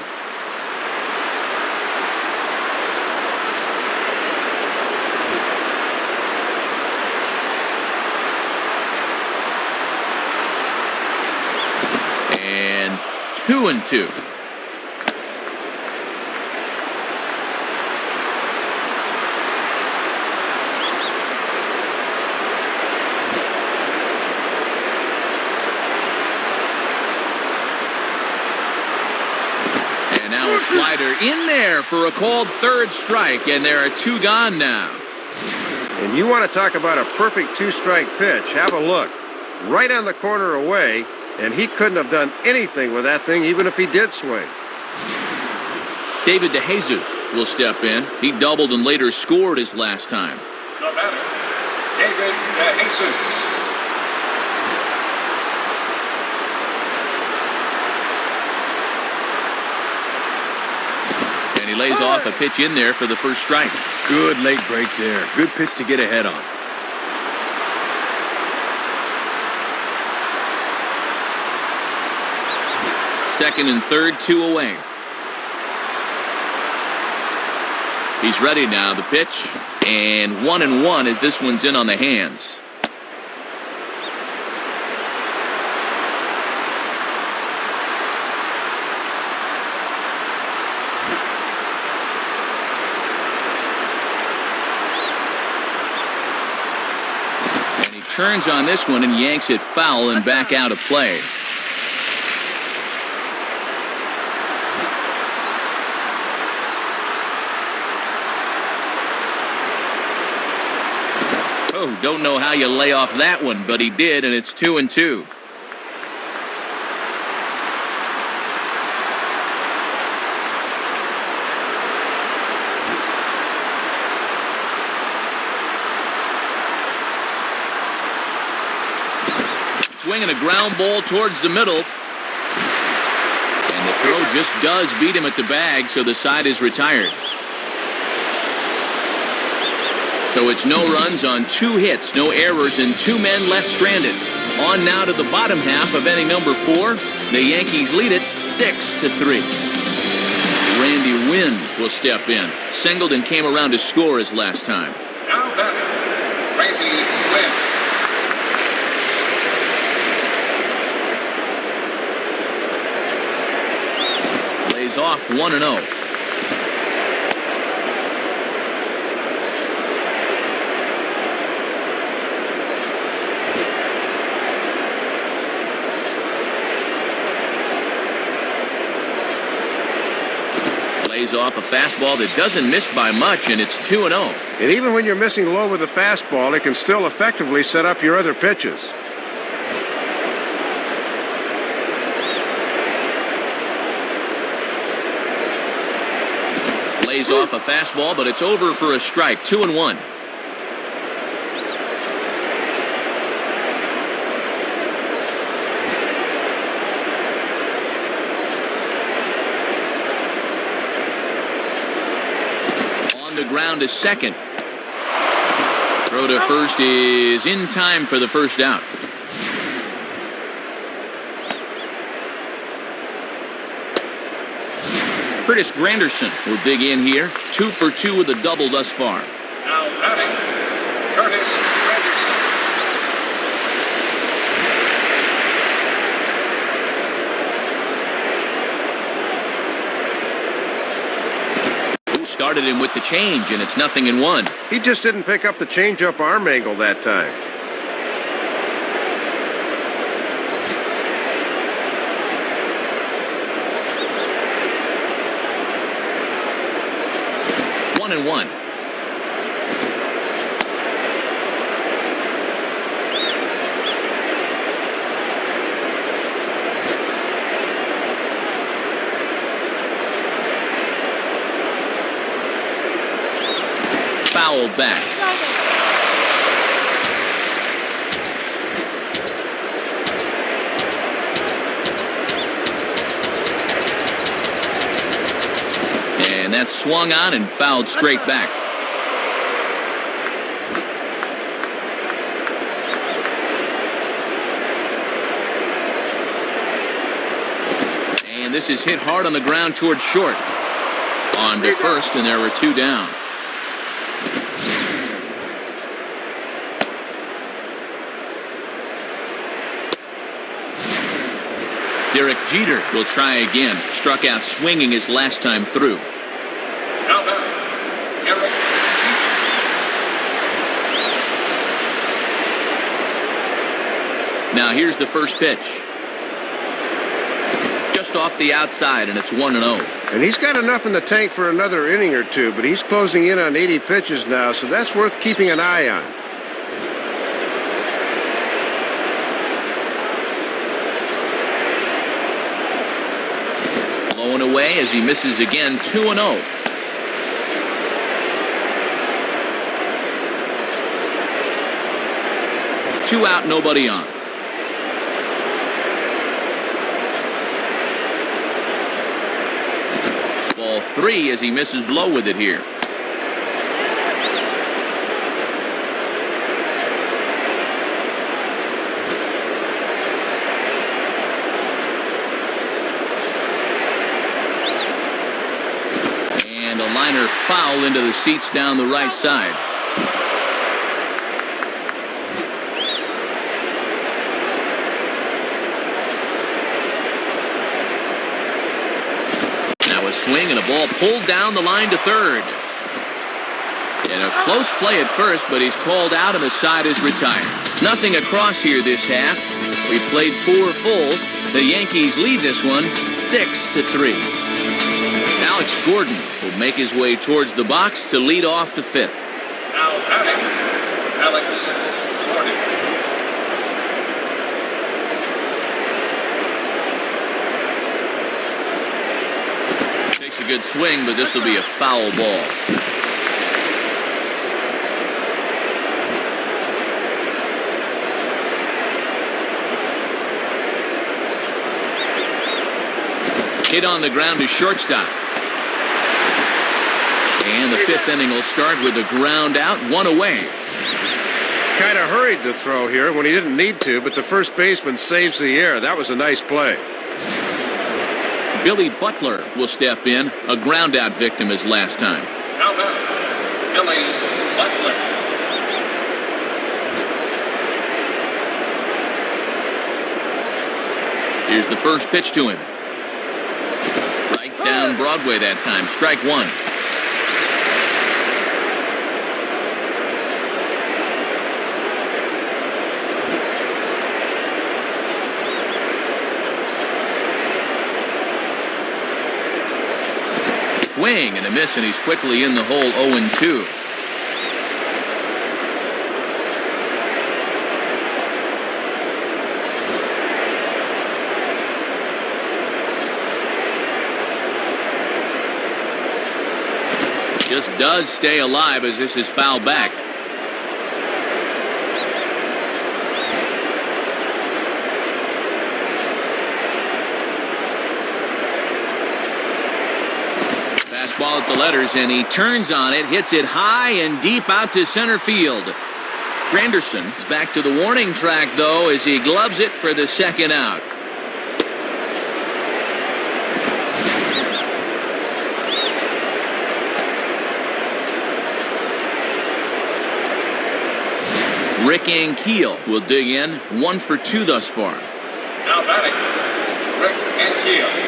And 2-2. And now a slider in there for a called third strike, and there are 2 gone now. And you want to talk about a perfect 2-strike pitch. Have a look. Right on the corner away, and he couldn't have done anything with that thing even if he did swing. David DeJesus will step in. He doubled and later scored his last time. The batter, David DeJesus. And he lays off a pitch in there for the first strike. Good late break there. Good pitch to get ahead on. Second and third, 2 away. He's ready now. The pitch, and 1-1 as this one's in on the hands. And he turns on this one and yanks it foul and back out of play. Oh, don't know how you lay off that one, but he did, and it's 2-2. Swinging a ground ball towards the middle. And the throw just does beat him at the bag, so the side is retired. So it's no runs on 2 hits, no errors, and 2 men left stranded. On now to the bottom half of inning number 4. The Yankees lead it 6-3. Randy Wynn will step in. Singled and came around to score his last time. Now batting, Randy Wynn. Lays off 1-0. Lays off a fastball that doesn't miss by much, and it's 2-0. And even when you're missing low with a fastball, it can still effectively set up your other pitches. Lays off a fastball, but it's over for a strike. 2-1. The ground is second. Throw to first is in time for the first out. Curtis Granderson will dig in here. 2 for 2 with a double thus far. Now batting, Curtis Granderson. Started him with the change, and it's 0-1. He just didn't pick up the changeup arm angle that time. One and one. Fouled back. And that's swung on and fouled straight back. And this is hit hard on the ground towards short. On to first, and there were 2 down. Derek Jeter will try again. Struck out swinging his last time through. Now batting, Derek Jeter. Now here's the first pitch. Just off the outside, and it's 1-0. And he's got enough in the tank for another inning or 2, but he's closing in on 80 pitches now, so that's worth keeping an eye on. Blowing away as he misses again. 2-0. Two out, nobody on. Ball 3 as he misses low with it here. And a liner foul into the seats down the right side. A swing and a ball pulled down the line to third. And a close play at first, but he's called out and the side is retired. Nothing across here this half. We played 4 full. The Yankees lead this one 6-3. Alex Gordon will make his way towards the box to lead off the 5th. Now batting, Alex Gordon. A good swing, but this will be a foul ball. Hit on the ground to shortstop. And the 5th inning will start with a ground out, 1 away. Kind of hurried the throw here when he didn't need to, but the first baseman saves the air. That was a nice play. Billy Butler will step in, a ground-out victim as last time. Now batting, Billy Butler. Here's the first pitch to him. Right down Broadway that time, strike 1. Swing and a miss, and he's quickly in the hole 0-2. Just does stay alive as this is fouled back. Ball at the letters, and he turns on it, hits it high and deep out to center field. Granderson is back to the warning track, though, as he gloves it for the 2nd out. Rick Ankiel will dig in, 1 for 2 thus far. Now batting, Rick Ankiel.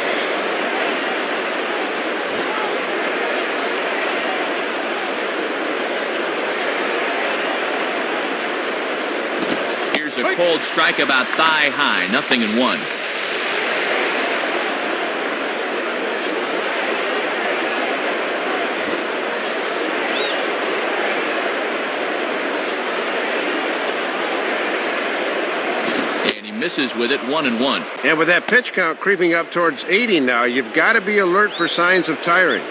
A cold strike about thigh high, 0-1. And he misses with it, 1-1. And with that pitch count creeping up towards 80 now, you've got to be alert for signs of tiring.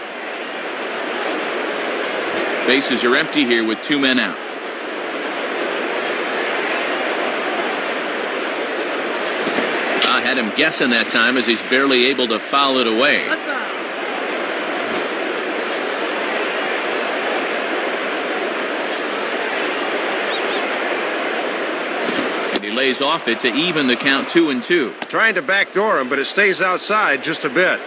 Bases are empty here with 2 men out. Had him guessing that time as he's barely able to foul it away. And he lays off it to even the count 2-2. Trying to backdoor him, but it stays outside just a bit.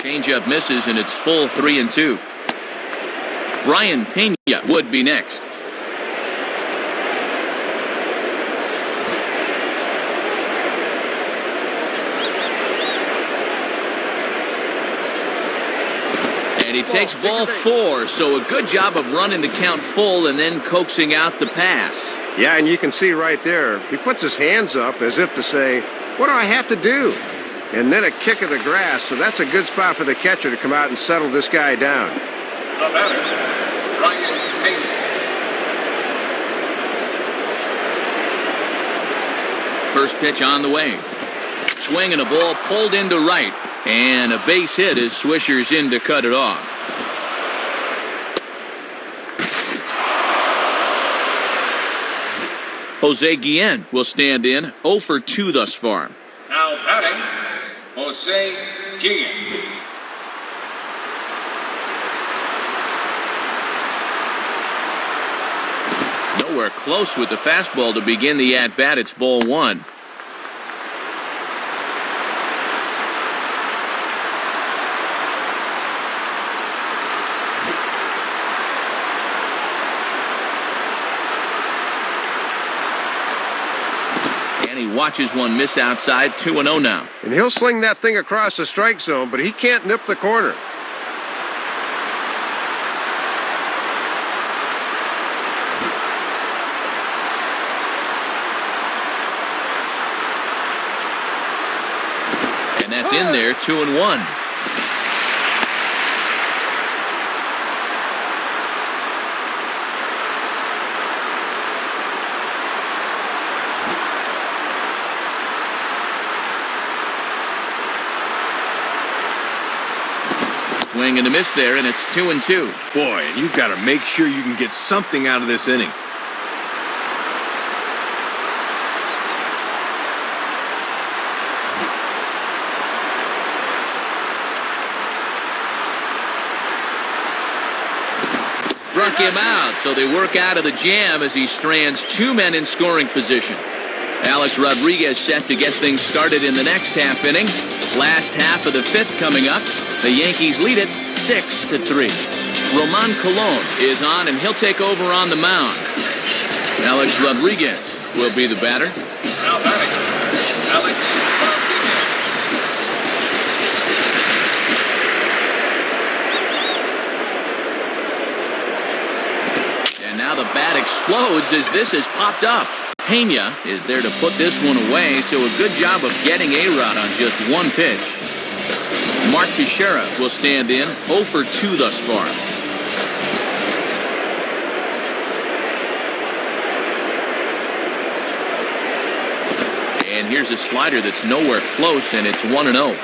Changeup misses, and it's full 3-2. Brian Pena would be next. And he takes ball 4, so a good job of running the count full and then coaxing out the pass. Yeah, and you can see right there, he puts his hands up as if to say, what do I have to do? And then a kick of the grass, so that's a good spot for the catcher to come out and settle this guy down. The batter, Brian Pena. First pitch on the way. Swing and a ball pulled into right. And a base hit as Swisher's in to cut it off. Jose Guillen will stand in, 0 for 2 thus far. Now batting, Jose Guillen. Nowhere close with the fastball to begin the at-bat. It's ball 1. And he watches one miss outside, 2-0 now. And he'll sling that thing across the strike zone, but he can't nip the corner. And that's in there, 2-1. Swing and a miss there, and it's 2-2. Boy, and you've got to make sure you can get something out of this inning. Struck him out, so they work out of the jam as he strands 2 men in scoring position. Alex Rodriguez set to get things started in the next half inning. Last half of the 5th coming up. The Yankees lead it 6-3. Roman Colon is on, and he'll take over on the mound. Alex Rodriguez will be the batter. Now batting, Alex Rodriguez. And now the bat explodes as this has popped up. Pena is there to put this one away, so a good job of getting A-Rod on just 1 pitch. Mark Teixeira will stand in, 0 for 2 thus far. And here's a slider that's nowhere close, and it's 1-0.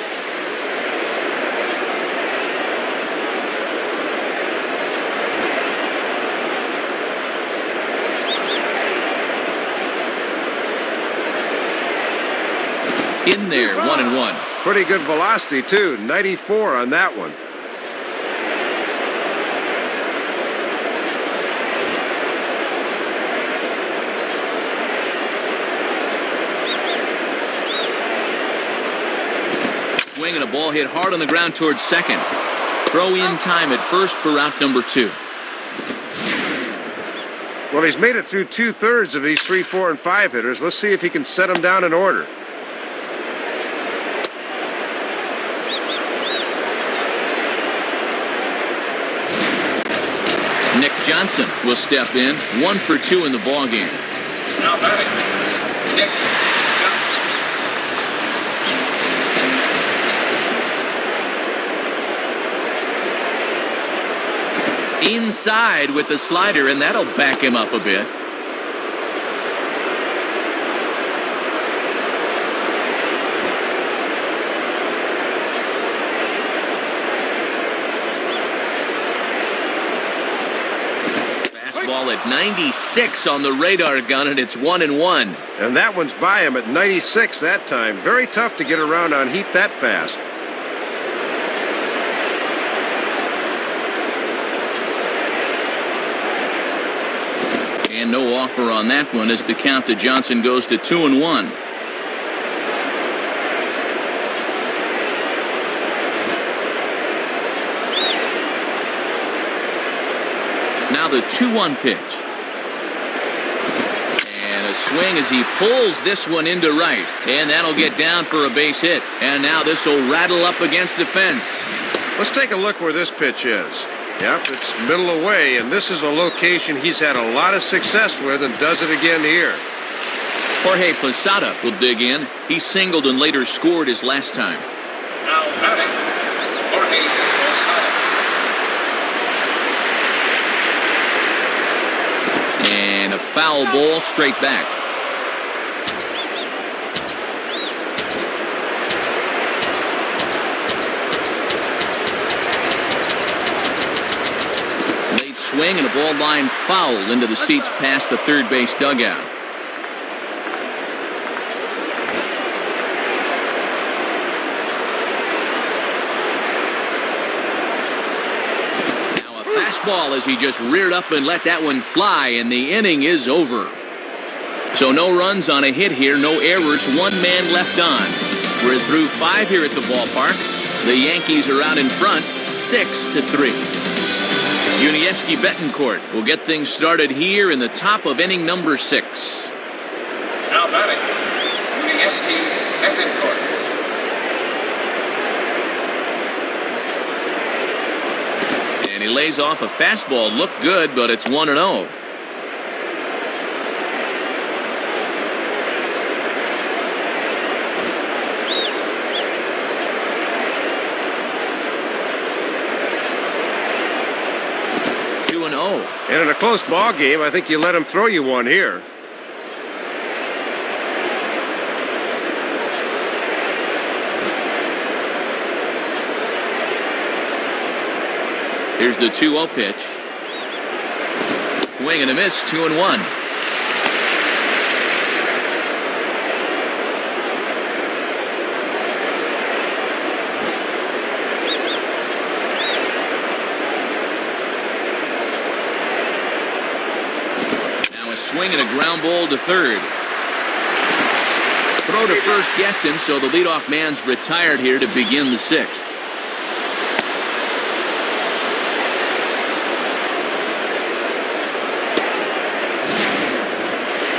In there, 1-1. Pretty good velocity, too. 94 on that one. Swing and a ball hit hard on the ground towards second. Throw in time at first for out number 2. Well, he's made it through 2/3 of these 3, 4, and 5 hitters. Let's see if he can set them down in order. Nick Johnson will step in, 1 for 2 in the ballgame. Now batting, Nick Johnson. Inside with the slider, and that'll back him up a bit. Fastball at 96 on the radar gun, and it's 1-1. And that one's by him at 96 that time. Very tough to get around on heat that fast. And no offer on that one as the count to Johnson goes to 2-1. Now the 2-1 pitch. And a swing as he pulls this one into right. And that'll get down for a base hit. And now this will rattle up against the fence. Let's take a look where this pitch is. Yep, it's middle away, and this is a location he's had a lot of success with and does it again here. Jorge Posada will dig in. He singled and later scored his last time. Now batting, Jorge Posada. And a foul ball straight back. Late swing and a ball line foul into the seats past the third base dugout. fastball as he just reared up and let that one fly, and the inning is over. So no runs on a hit here, no errors, one man left on. We're through 5 here at the ballpark. The Yankees are out in front, 6-3. Unieski Betancourt will get things started here in the top of inning number 6. Now batting, Unieski Betancourt. And he lays off a fastball. Looked good, but it's 1-0. And in a close ball game, I think you let him throw you one here. Here's the 2-0 pitch. Swing and a miss, 2-1. Swing and a ground ball to third. Throw to first gets him, so the leadoff man's retired here to begin the 6th.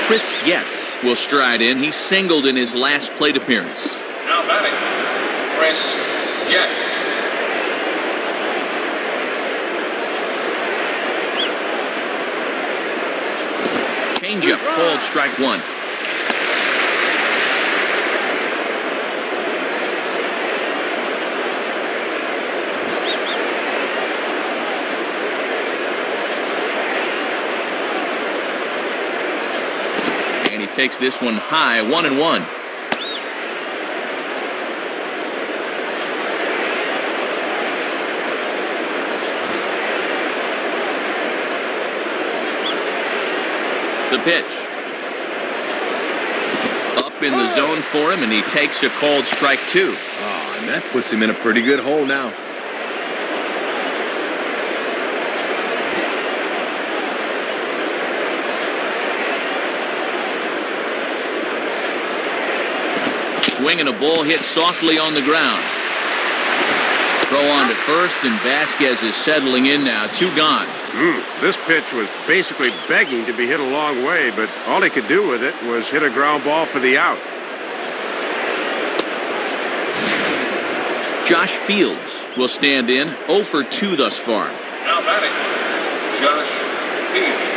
Chris Getz will stride in. He singled in his last plate appearance. Now batting, Chris Getz. Changeup called strike 1. And he takes this one high, 1-1. The pitch. Up in the zone for him, and he takes a called strike 2. Oh, and that puts him in a pretty good hole now. Swing and a ball hit softly on the ground. Throw on to first, and Vasquez is settling in now. 2 gone. This pitch was basically begging to be hit a long way, but all he could do with it was hit a ground ball for the out. Josh Fields will stand in, 0 for 2 thus far. Now batting, Josh Fields.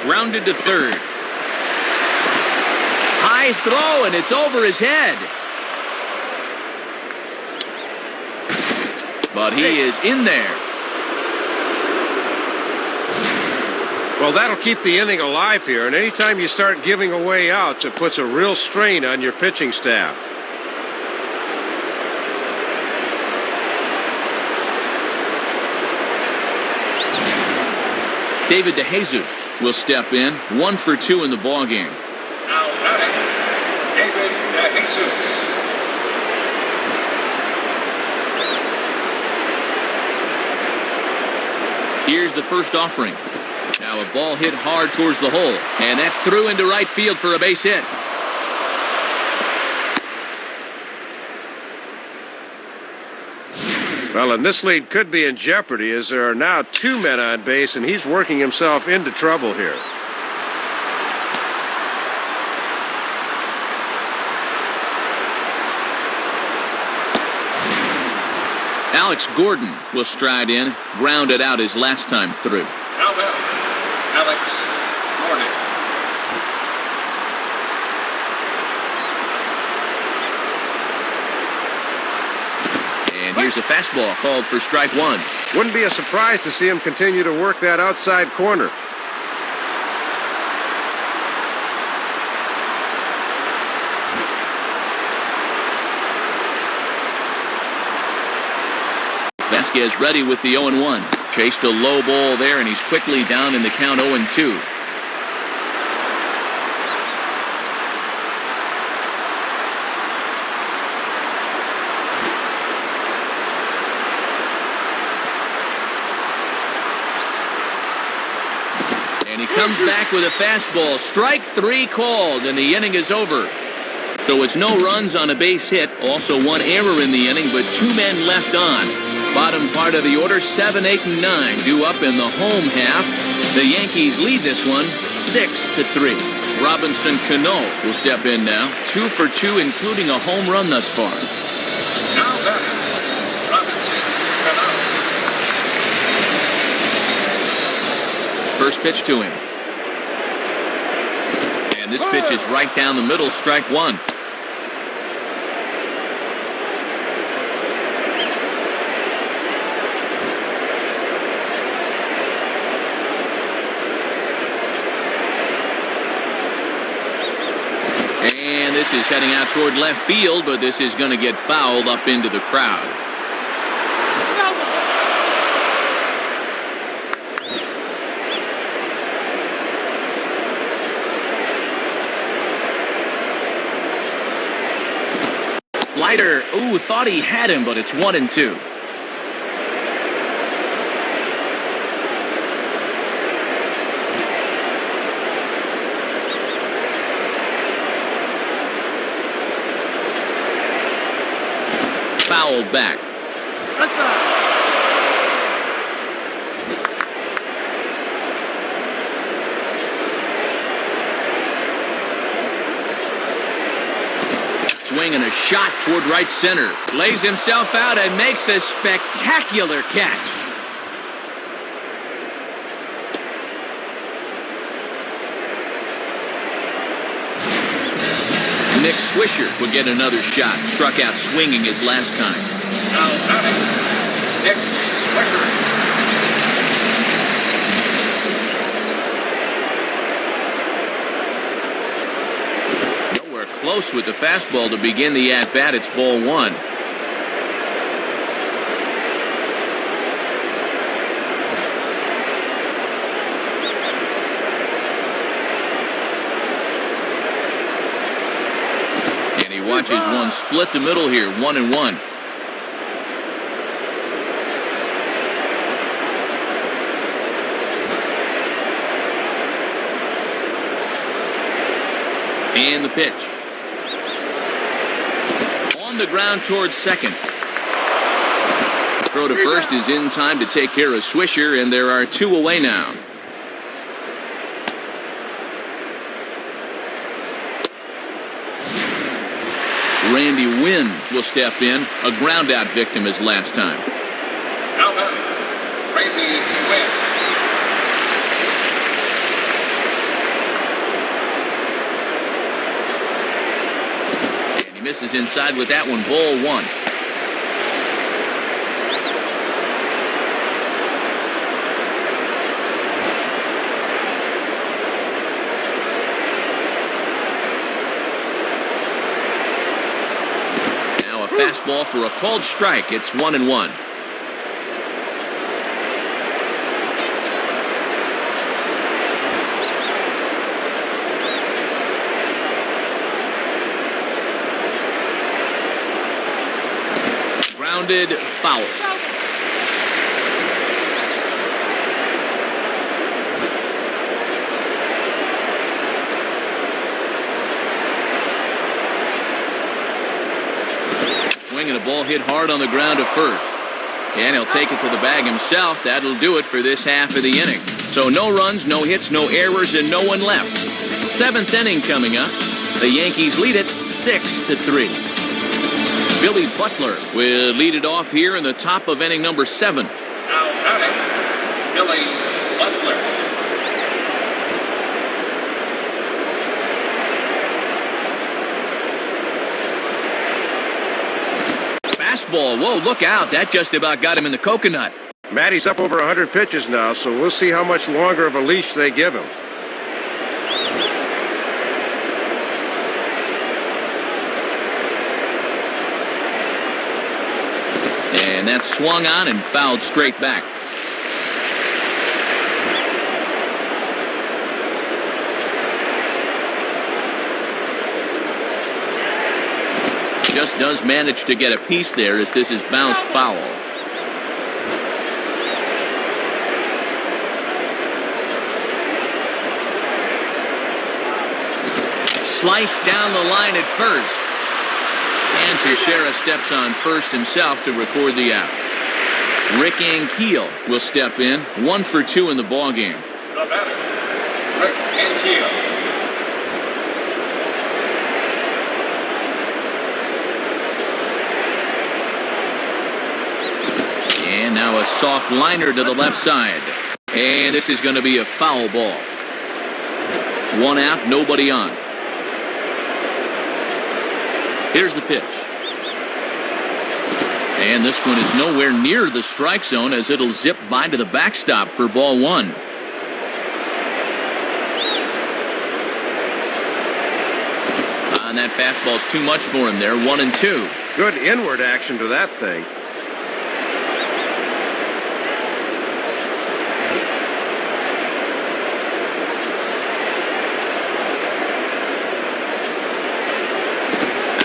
Grounded to third. High throw, and it's over his head. But he is in there. Well, that'll keep the inning alive here, and anytime you start giving away outs, it puts a real strain on your pitching staff. David DeJesus will step in, 1 for 2 in the ballgame. Now batting, David DeJesus. Here's the first offering. Now a ball hit hard towards the hole, and that's through into right field for a base hit. Well, and this lead could be in jeopardy as there are now 2 men on base, and he's working himself into trouble here. Alex Gordon will stride in, grounded out his last time through. Now batting, Alex Gordon. And here's a fastball called for strike 1. Wouldn't be a surprise to see him continue to work that outside corner. Vasquez ready with the 0-1. Chased a low ball there, and he's quickly down in the count 0-2. Comes back with a fastball. Strike 3 called, and the inning is over. So it's no runs on a base hit. Also 1 error in the inning, but 2 men left on. Bottom part of the order, 7, 8, and 9 due up in the home half. The Yankees lead this one 6-3. Robinson Cano will step in now. 2 for 2, including a home run thus far. Now batting, Robinson Cano. First pitch to him. And this pitch is right down the middle, strike 1. And this is heading out toward left field, but this is going to get fouled up into the crowd. Slider, ooh, thought he had him, but it's 1-2. Fouled back. Swing and a shot toward right center. Lays himself out and makes a spectacular catch. Nick Swisher will get another shot. Struck out swinging his last time. Now batting, Nick Swisher. Nowhere close with the fastball to begin the at-bat. It's ball 1. Watches one split the middle here, 1-1. And the pitch. On the ground towards second. Throw to first is in time to take care of Swisher, and there are 2 away now. Randy Wynn will step in, a ground-out victim his last time. Now batting, Randy Wynn. And he misses inside with that one, ball 1. Fastball for a called strike. It's 1-1. Grounded, foul. And a ball hit hard on the ground to first. And he'll take it to the bag himself. That'll do it for this half of the inning. So no runs, no hits, no errors, and no one left. 7th inning coming up. The Yankees lead it 6-3. Billy Butler will lead it off here in the top of inning number 7. Now batting, Billy Butler. Fastball, whoa, look out. That just about got him in the coconut. Matty's up over 100 pitches now, so we'll see how much longer of a leash they give him. And that's swung on and fouled straight back. Just does manage to get a piece there as this is bounced foul. sliced down the line at first. And Teixeira steps on first himself to record the out. Rick Ankiel will step in, 1 for 2 in the ballgame. The batter, Rick Ankiel. And now a soft liner to the left side. And this is going to be a foul ball. 1 out, nobody on. Here's the pitch. And this one is nowhere near the strike zone as it'll zip by to the backstop for ball 1. And that fastball's too much for him there, 1-2. Good inward action to that thing.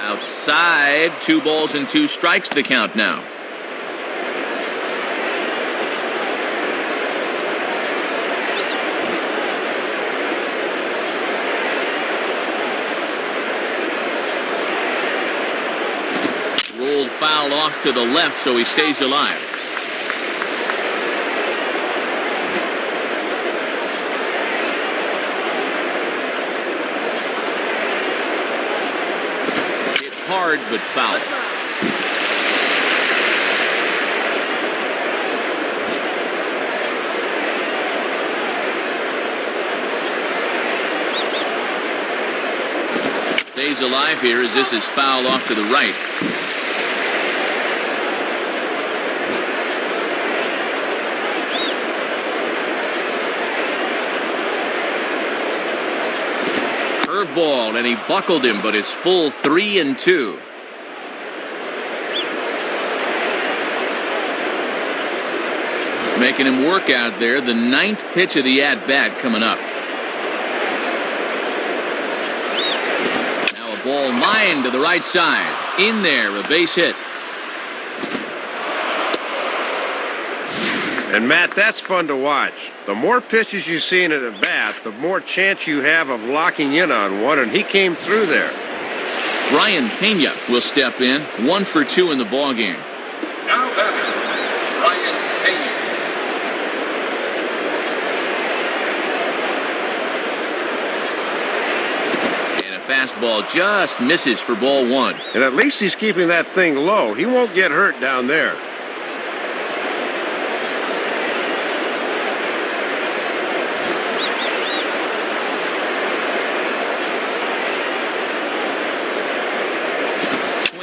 Outside, 2 balls and 2 strikes the count now. Rolled foul off to the left, so he stays alive. Hard but foul. Stays alive here as this is foul off to the right. Curveball, and he buckled him, but it's full 3-2. Making him work out there. The 9th pitch of the at-bat coming up. Now a ball lined to the right side. In there, a base hit. And, Matt, that's fun to watch. The more pitches you see in a bat, the more chance you have of locking in on one, and he came through there. Brian Pena will step in, 1 for 2 in the ballgame. Now batting, Brian Pena. And a fastball just misses for ball 1. And at least he's keeping that thing low. He won't get hurt down there.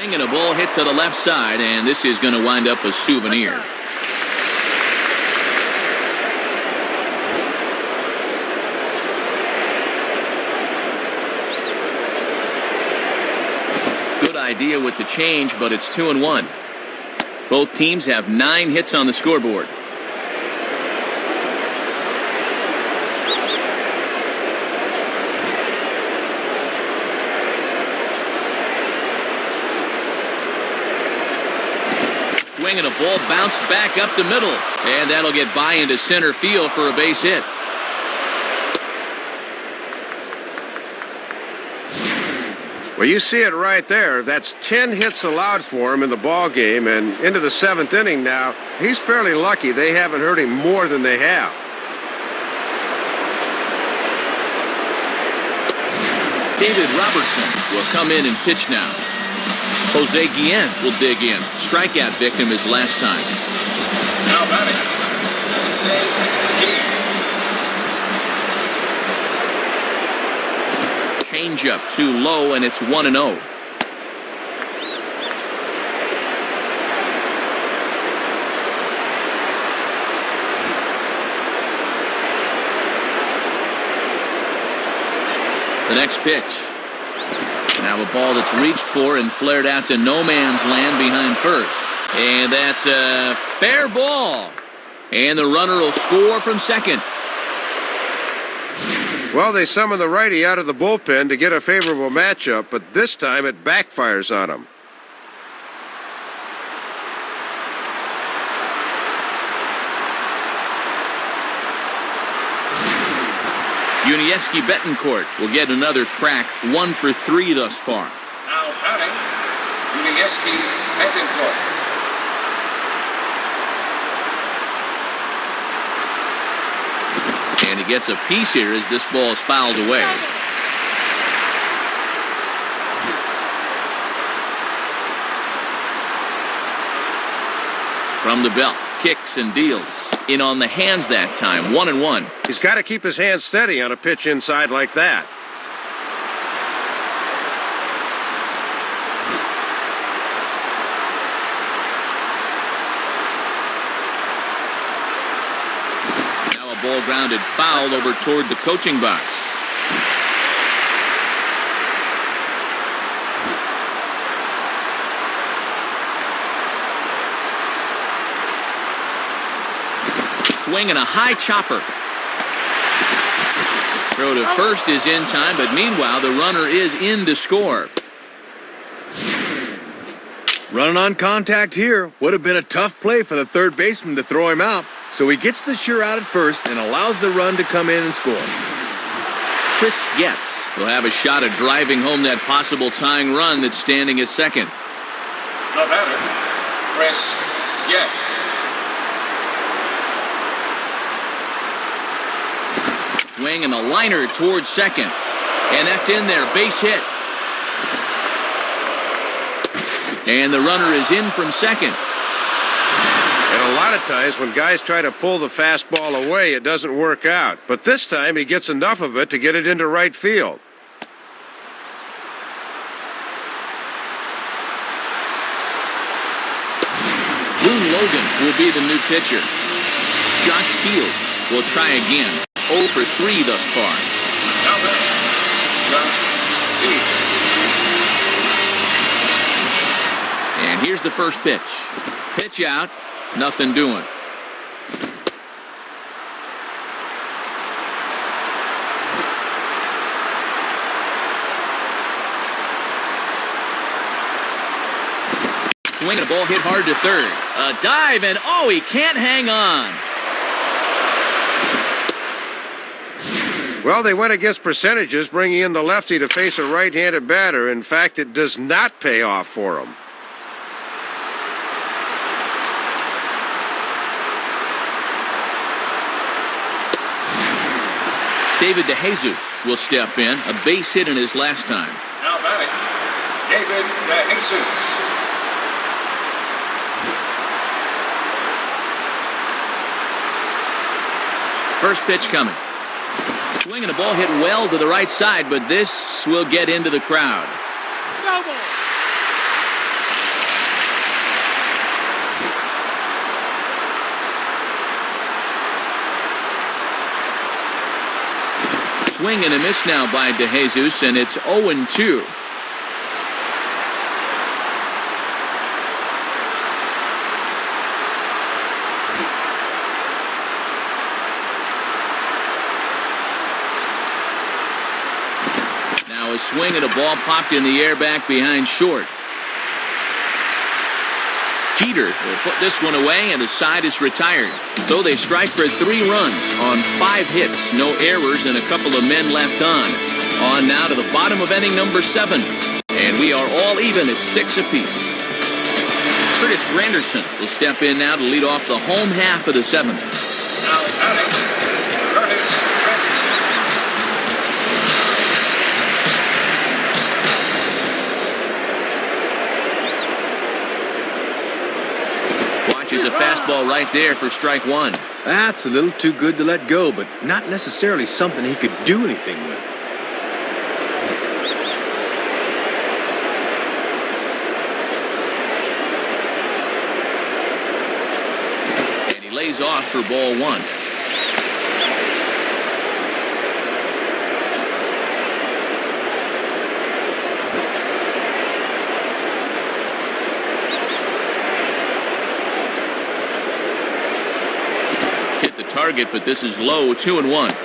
And a ball hit to the left side, and this is going to wind up a souvenir. Good idea with the change, but it's 2-1. Both teams have 9 hits on the scoreboard. Swing and a ball bounced back up the middle, and that'll get by into center field for a base hit. Well, you see it right there. That's 10 hits allowed for him in the ball game, and into the 7th inning now. He's fairly lucky they haven't hurt him more than they have. David Robertson will come in and pitch now. Jose Guillen will dig in. Strikeout victim his last time. Now batting, Jose Guillen. Changeup too low, and it's 1-0. The next pitch. Now a ball that's reached for and flared out to no man's land behind first. And that's a fair ball. And the runner will score from second. Well, they summon the righty out of the bullpen to get a favorable matchup, but this time it backfires on him. Unieski Betancourt will get another crack, 1 for 3 thus far. Now batting, Unieski Betancourt. And he gets a piece here as this ball is fouled away. From the belt, kicks and deals. In on the hands that time, 1-1. He's got to keep his hands steady on a pitch inside like that. Now a ball grounded foul over toward the coaching box. Swing and a high chopper. Throw to first is in time, but meanwhile the runner is in to score. Running on contact here. Would have been a tough play for the third baseman to throw him out. So he gets the sure out at first and allows the run to come in and score. Chris Getz will have a shot at driving home that possible tying run that's standing at second. The batter, Chris Getz. Swing and a liner towards second. And that's in there, base hit. And the runner is in from second. And a lot of times when guys try to pull the fastball away, it doesn't work out. But this time he gets enough of it to get it into right field. Boone Logan will be the new pitcher. Josh Fields will try again. 0 for 3 thus far. Now batting, Josh Fields. And here's the first pitch. Pitch out, nothing doing. Swing and a ball hit hard to third. A dive and oh, he can't hang on. Well, they went against percentages, bringing in the lefty to face a right-handed batter. In fact, it does not pay off for him. David DeJesus will step in, a base hit in his last time. Now batting, David DeJesus. First pitch coming. Swing and a ball hit well to the right side, but this will get into the crowd. Swing and a miss now by DeJesus, and it's 0-2. Now a swing and a ball popped in the air back behind short. Jeter will put this one away, and the side is retired. So they strike for 3 runs on 5 hits, no errors, and a couple of men left on. On now to the bottom of inning number 7. And we are all even at 6 apiece. Curtis Granderson will step in now to lead off the home half of the 7th. Now batting, Curtis Granderson. Watches a fastball right there for strike 1. That's a little too good to let go, but not necessarily something he could do anything with. And he lays off for ball 1. Hit the target, but this is low, 2-1.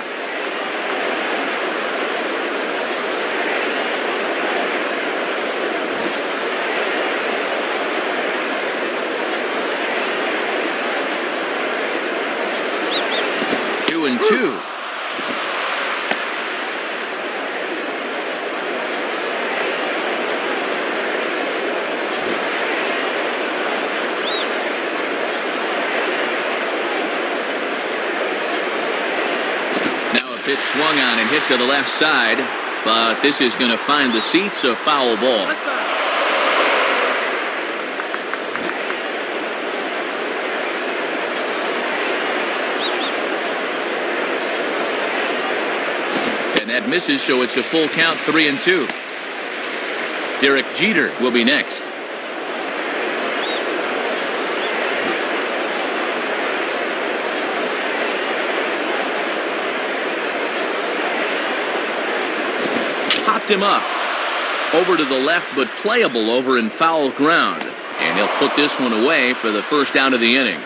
Pitch swung on and hit to the left side, but this is going to find the seats, a foul ball. And that misses, so it's a full count, 3-2. Derek Jeter will be next. Popped him up. Over to the left, but playable over in foul ground. And he'll put this one away for the first out of the inning.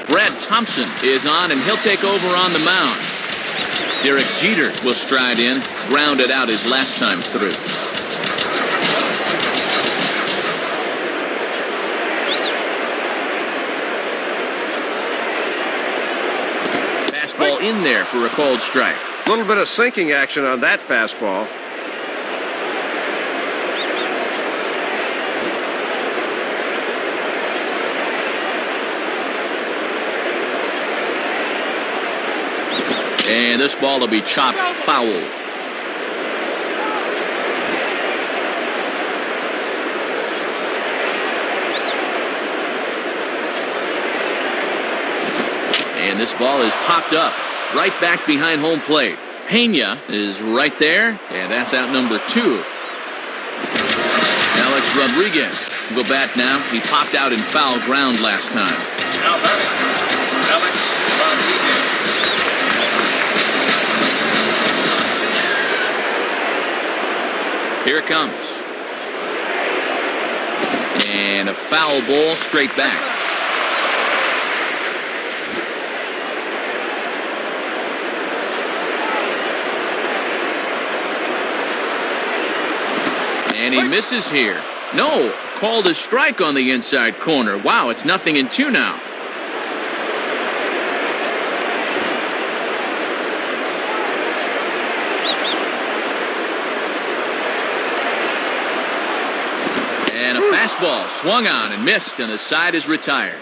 Brad Thompson is on, and he'll take over on the mound. Derek Jeter will stride in, grounded out his last time through. Fastball in there for a called strike. A little bit of sinking action on that fastball. And this ball will be chopped foul. And this ball is popped up right back behind home plate. Pena is right there, and that's out number 2. Alex Rodriguez will go bat now. He popped out in foul ground last time. Now batting, Alex Rodriguez. Here it comes. And a foul ball straight back. And he misses here. No, called a strike on the inside corner. Wow, it's 0-2 now. And a fastball swung on and missed, and the side is retired.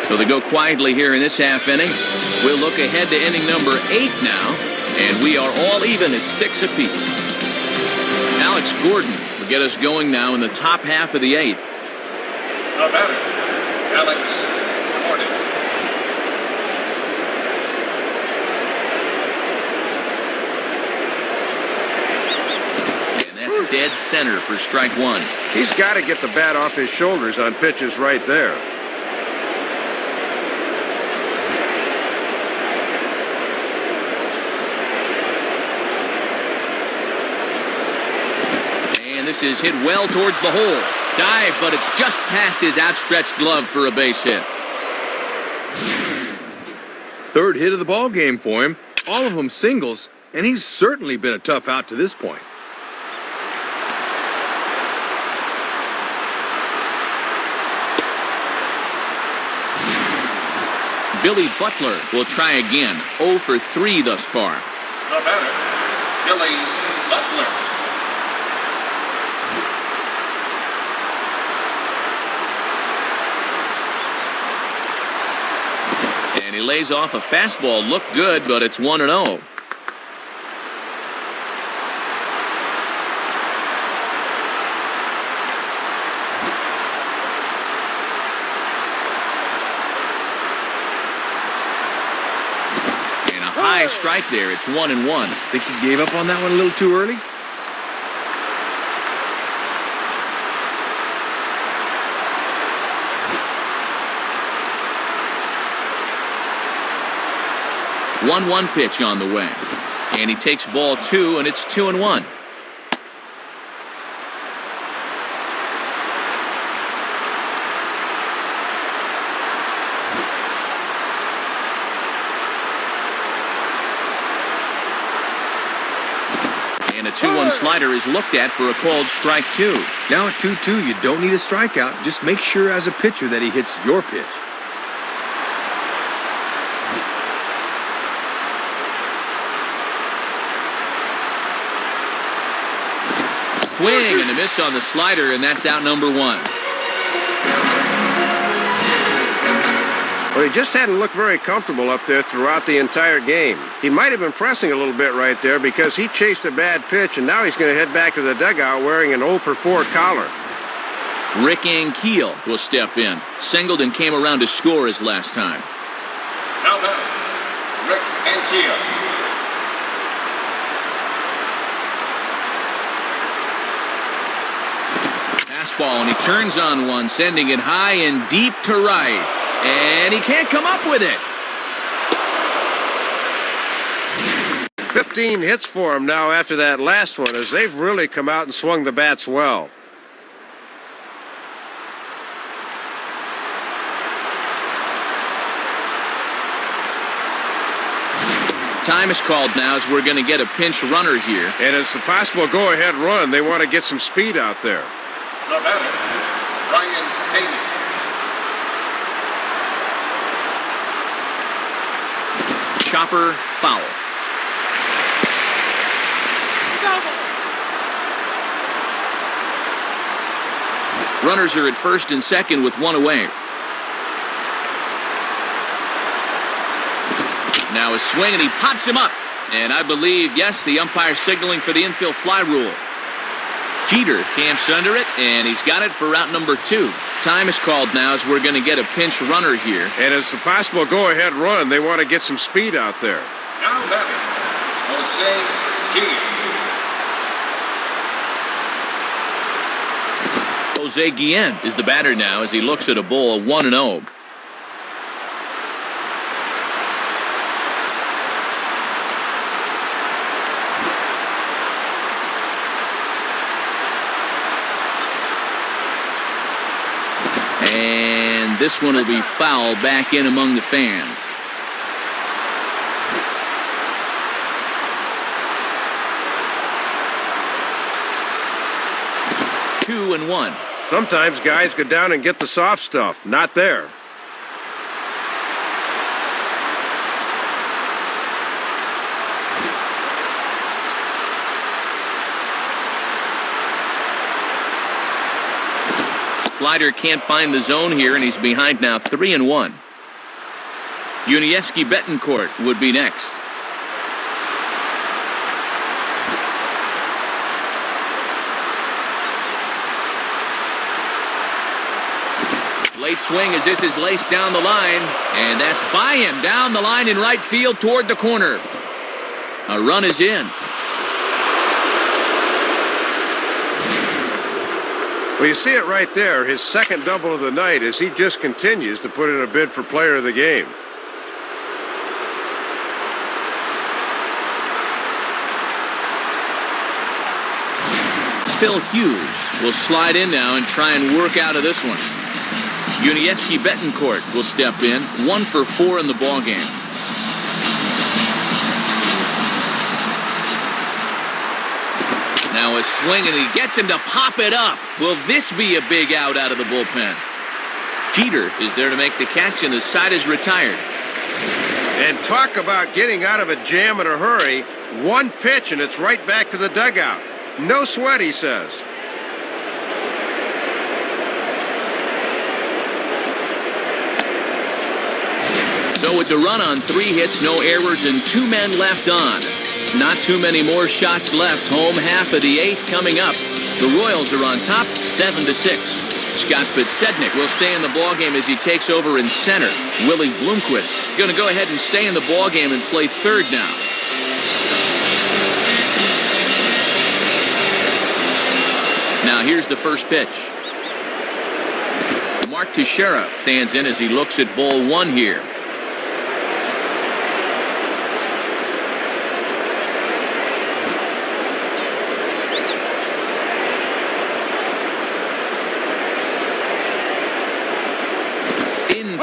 So they go quietly here in this half inning. We'll look ahead to inning number 8 now, and we are all even at 6 apiece. Alex Gordon will get us going now in the top half of the 8th. The batter, Alex Gordon. And that's dead center for strike 1. He's got to get the bat off his shoulders on pitches right there. This is hit well towards the hole. Dive, but it's just past his outstretched glove for a base hit. Third hit of the ball game for him. All of them singles, and he's certainly been a tough out to this point. Billy Butler will try again. 0 for 3 thus far. The batter, Billy Butler. And he lays off a fastball. Looked good, but it's 1-0. And a high strike there. It's 1-1. Think he gave up on that one a little too early? One pitch on the way. And he takes ball 2, and it's 2-1. And a 2-1 slider is looked at for a called strike 2. Now at 2-2, you don't need a strikeout. Just make sure as a pitcher that he hits your pitch. Swing and a miss on the slider, and that's out number 1. Well, he just hadn't looked very comfortable up there throughout the entire game. He might have been pressing a little bit right there because he chased a bad pitch, and now he's going to head back to the dugout wearing an 0 for 4 collar. Rick Ankiel will step in. Singled and came around to score his last time. Now batting, Rick Ankiel. Fastball, and he turns on one, sending it high and deep to right. And he can't come up with it. 15 hits for him now after that last one, as they've really come out and swung the bats well. Time is called now as we're going to get a pinch runner here. And it's a possible go-ahead run. They want to get some speed out there. The batter, Ryan Hayden. Chopper foul. Runners are at first and second with one away. Now a swing, and he pops him up. And I believe, yes, the umpire signaling for the infield fly rule. Jeter camps under it, and he's got it for route number 2. Time is called now as we're going to get a pinch runner here. And it's a possible go-ahead run. They want to get some speed out there. Now batting, Jose Guillen. Jose Guillen is the batter now as he looks at a ball 1-0. And this one will be foul back in among the fans. Two and one. Sometimes guys go down and get the soft stuff. Not there. Slider can't find the zone here, and he's behind now 3-1. Yunieski Betancourt would be next. Late swing as this is laced down the line, and that's by him down the line in right field toward the corner. A run is in. Well, you see it right there, his second double of the night, as he just continues to put in a bid for player of the game. Phil Hughes will slide in now and try and work out of this one. Yunieski Betancourt will step in, 1 for 4 in the ballgame. Now a swing, and he gets him to pop it up. Will this be a big out of the bullpen? Jeter is there to make the catch, and the side is retired. And talk about getting out of a jam in a hurry. One pitch, and it's right back to the dugout. No sweat, he says. So it's a run on 3 hits, no errors, and 2 men left on. Not too many more shots left. Home half of the 8th coming up. The Royals are on top, 7-6. Scott Podsednik will stay in the ballgame as he takes over in center. Willie Bloomquist is going to go ahead and stay in the ballgame and play third now. Now here's the first pitch. Mark Teixeira stands in as he looks at ball 1 here.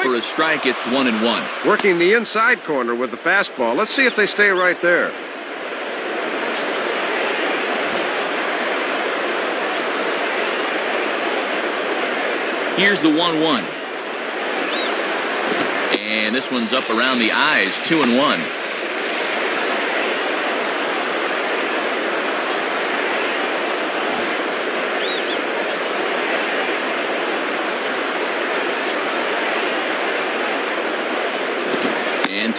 For a strike, it's 1-1. Working the inside corner with the fastball. Let's see if they stay right there. Here's the 1-1. And this one's up around the eyes, 2-1.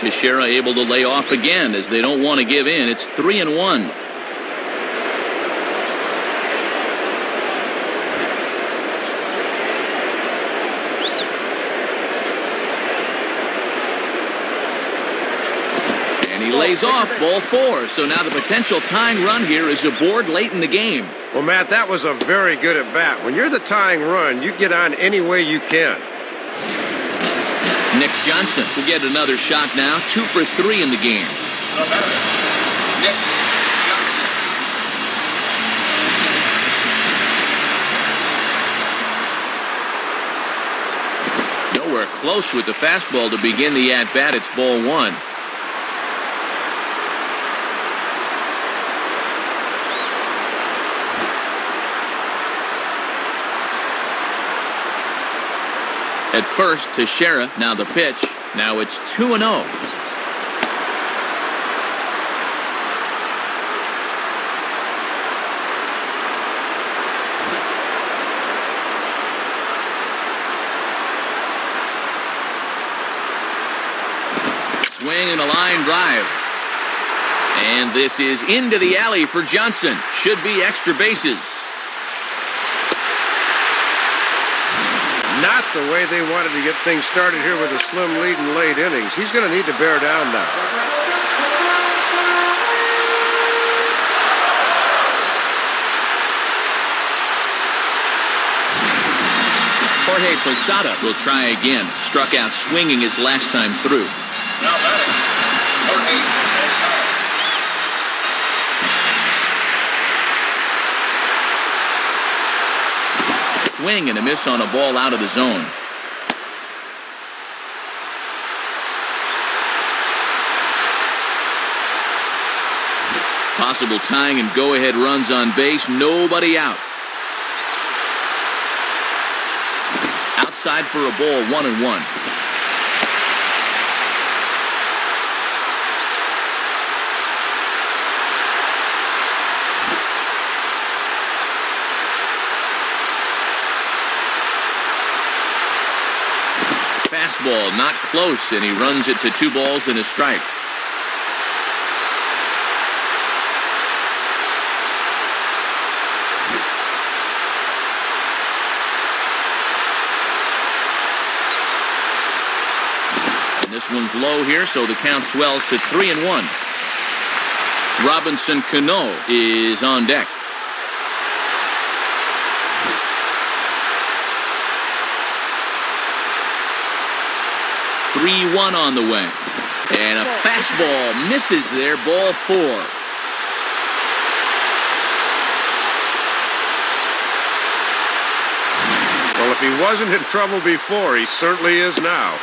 Teixeira able to lay off again as they don't want to give in. It's 3-1. And he lays off ball 4. So now the potential tying run here is aboard late in the game. Well, Matt, that was a very good at bat. When you're the tying run, you get on any way you can. Nick Johnson will get another shot now. 2 for 3 in the game. The batter, Nick Johnson. Nowhere close with the fastball to begin the at-bat. It's ball 1. At first, Teixeira, now the pitch. Now it's 2-0. Swing and a line drive. And this is into the alley for Johnson. Should be extra bases. Not the way they wanted to get things started here with a slim lead in late innings. He's going to need to bear down now. Jorge Posada will try again. Struck out swinging his last time through. Now batting, Jorge Posada. Swing and a miss on a ball out of the zone. Possible tying and go-ahead runs on base. Nobody out. Outside for a ball, 1-1. Fastball not close, and he runs it to 2 balls and a strike. And this one's low here, so the count swells to 3-1. Robinson Cano is on deck. 3-1 on the way. And a fastball misses there, ball 4. Well, if he wasn't in trouble before, he certainly is now.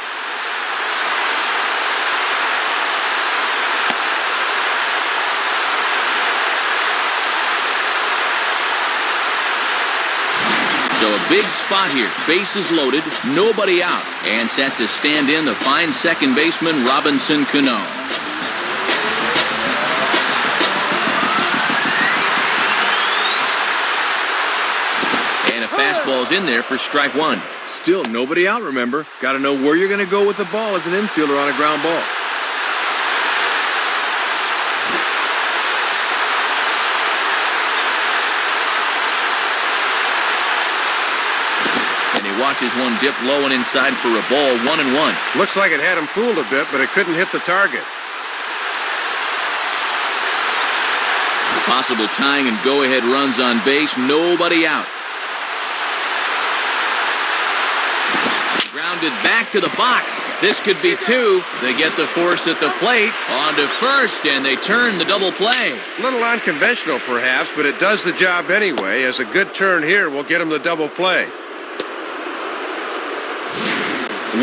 So a big spot here. Bases loaded, nobody out. And set to stand in the fine second baseman, Robinson Cano. And a fastball's in there for strike 1. Still nobody out, remember. Got to know where you're going to go with the ball as an infielder on a ground ball. Watches one dip low and inside for a ball, 1-1. Looks like it had him fooled a bit, but it couldn't hit the target. Possible tying and go-ahead runs on base, nobody out. Grounded back to the box. This could be 2. They get the force at the plate, on to first, and they turn the double play. A little unconventional, perhaps, but it does the job anyway, as a good turn here will get him the double play.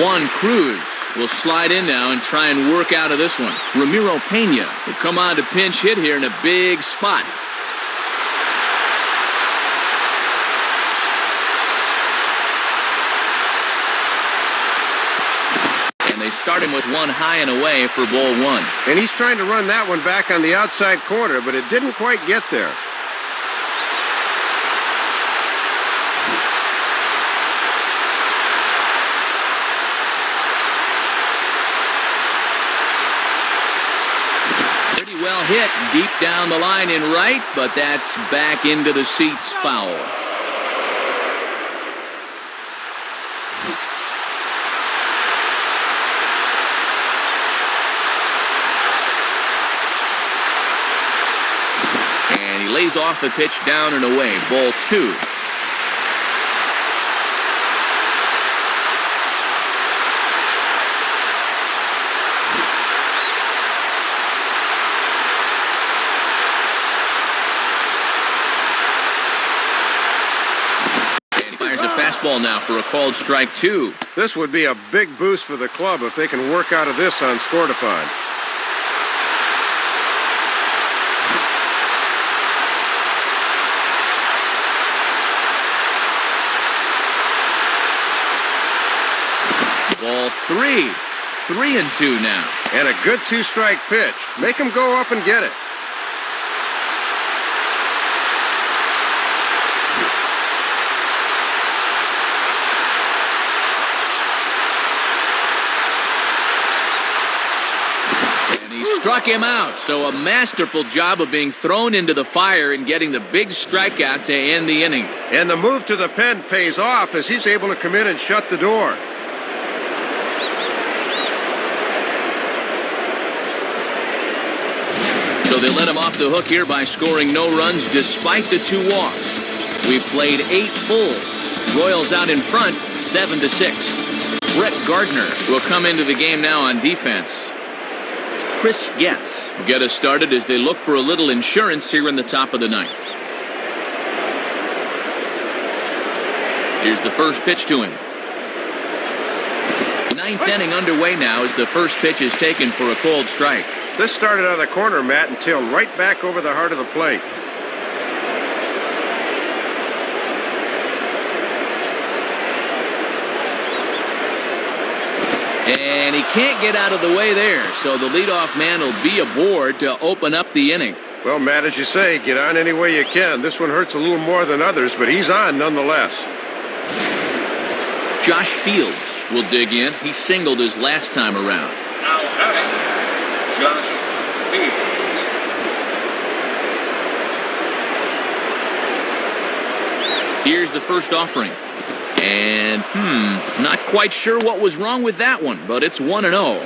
Juan Cruz will slide in now and try and work out of this one. Ramiro Pena will come on to pinch hit here in a big spot. And they start him with one high and away for ball 1. And he's trying to run that one back on the outside corner, but it didn't quite get there. hit deep down the line in right, but that's back into the seats, foul. And he lays off the pitch down and away. Ball 2. Fastball now for a called strike 2. This would be a big boost for the club if they can work out of this unscored upon. Ball 3. 3-2 now. And a good 2-strike pitch. Make him go up and get it. Struck him out, so a masterful job of being thrown into the fire and getting the big strikeout to end the inning. And the move to the pen pays off as he's able to come in and shut the door. So they let him off the hook here by scoring no runs despite the 2 walks. We played 8 fulls. Royals out in front, 7-6. Brett Gardner will come into the game now on defense. Chris Getz will get us started as they look for a little insurance here in the top of the 9th. Here's the first pitch to him. 9th inning underway now as the first pitch is taken for a called strike. This started on the corner, Matt, and tailed right back over the heart of the plate. And he can't get out of the way there, so the leadoff man will be aboard to open up the inning. Well, Matt, as you say, get on any way you can. This one hurts a little more than others, but he's on nonetheless. Josh Fields will dig in. He singled his last time around. Now batting, Josh Fields. Here's the first offering. And, not quite sure what was wrong with that one, but it's 1-0.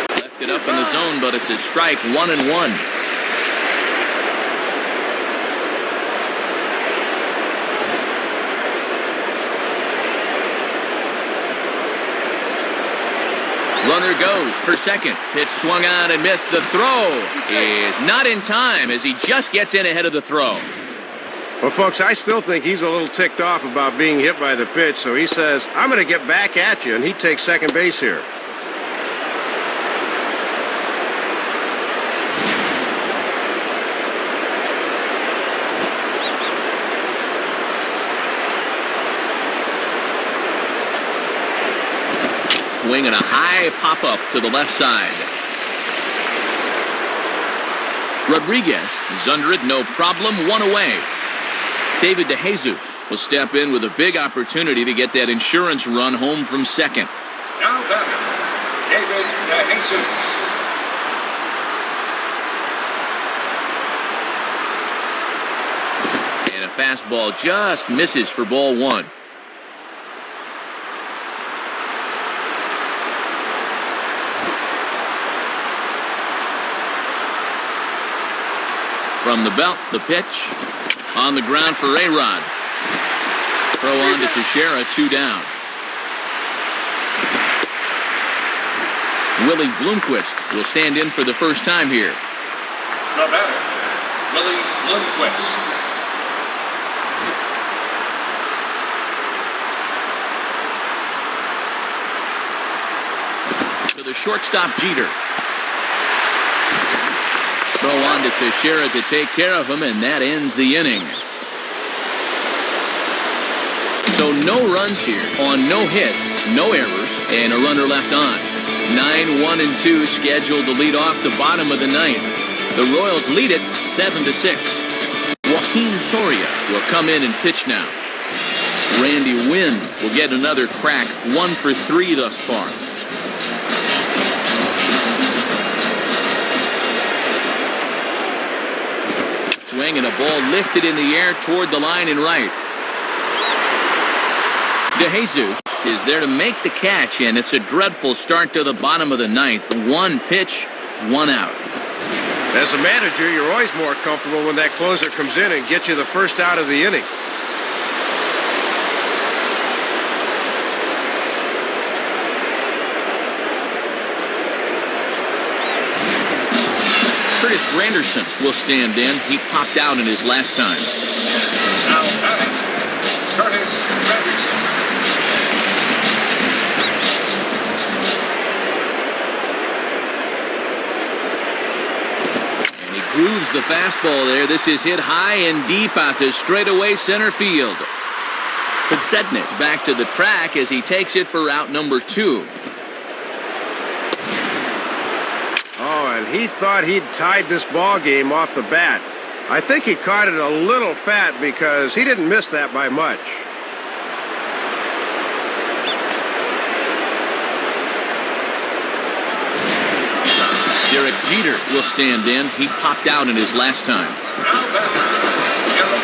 Left it up in the zone, but it's a strike, 1-1. Runner goes for second. Pitch swung on and missed. The throw is not in time as he just gets in ahead of the throw. Well, folks, I still think he's a little ticked off about being hit by the pitch, so he says, I'm going to get back at you, and he takes second base here. Swing and a high pop-up to the left side. Rodriguez is under it, no problem, 1 away. David DeJesus will step in with a big opportunity to get that insurance run home from second. Now batting, David DeJesus. And a fastball just misses for ball 1. From the belt, the pitch. On the ground for A-Rod. Throw on to Teixeira, 2 down. Willie Bloomquist will stand in for the first time here. The batter, Willie Bloomquist. To the shortstop, Jeter. Throw on to Teixeira to take care of him, and that ends the inning. So no runs here on no hits, no errors, and a runner left on. 9-1-2 scheduled to lead off the bottom of the 9th. The Royals lead it 7-6. Joaquin Soria will come in and pitch now. Randy Wynn will get another crack, 1 for 3 thus far. Swing and a ball lifted in the air toward the line and right. DeJesus is there to make the catch, and it's a dreadful start to the bottom of the ninth. 1 pitch, 1 out. As a manager, you're always more comfortable when that closer comes in and gets you the first out of the inning. Curtis Granderson will stand in. He popped out in his last time. Now batting, Curtis Granderson. And he grooves the fastball there. This is hit high and deep out to straightaway center field. Podsednik's back to the track as he takes it for out number 2. Oh, and he thought he'd tied this ball game off the bat. I think he caught it a little fat because he didn't miss that by much. Derek Jeter will stand in. He popped out in his last time. Now batting, Derek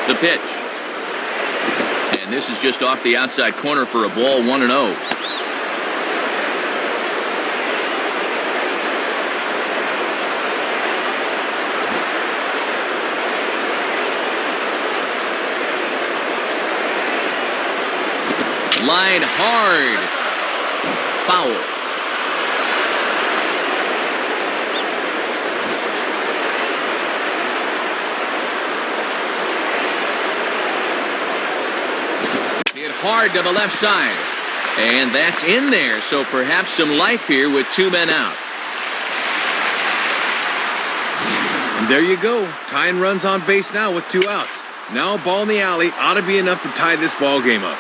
Jeter. The pitch. And this is just off the outside corner for a ball, 1-0. Line hard. Foul. Hit hard to the left side. And that's in there, so perhaps some life here with 2 men out. And there you go. Tying runs on base now with 2 outs. Now a ball in the alley ought to be enough to tie this ball game up.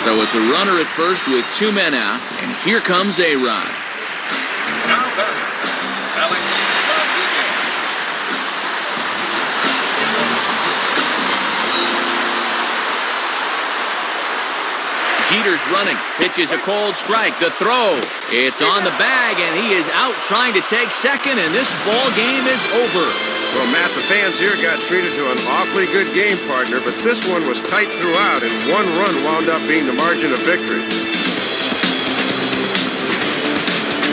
So it's a runner at first with 2 men out, and here comes A-Rod. Now batting, Alex Rodriguez. Jeter's running. Pitches a cold strike. The throw. It's on the bag, and he is out trying to take second, and this ball game is over. Well, Matt, the fans here got treated to an awfully good game, partner, but this one was tight throughout, and 1 run wound up being the margin of victory.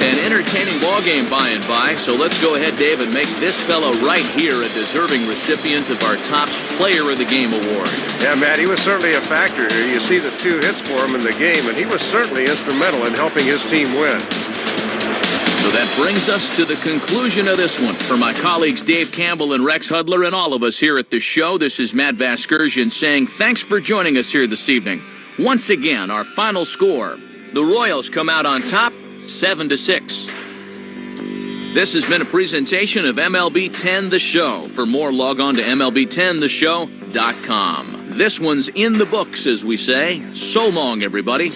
An entertaining ball game by and by, so let's go ahead, Dave, and make this fellow right here a deserving recipient of our Topps Player of the Game award. Yeah, Matt, he was certainly a factor here. You see the 2 hits for him in the game, and he was certainly instrumental in helping his team win. So that brings us to the conclusion of this one. For my colleagues Dave Campbell and Rex Hudler and all of us here at the show, this is Matt Vasgersian saying thanks for joining us here this evening. Once again, our final score. The Royals come out on top, 7-6. This has been a presentation of MLB 10 The Show. For more, log on to MLB10theshow.com. This one's in the books, as we say. So long, everybody.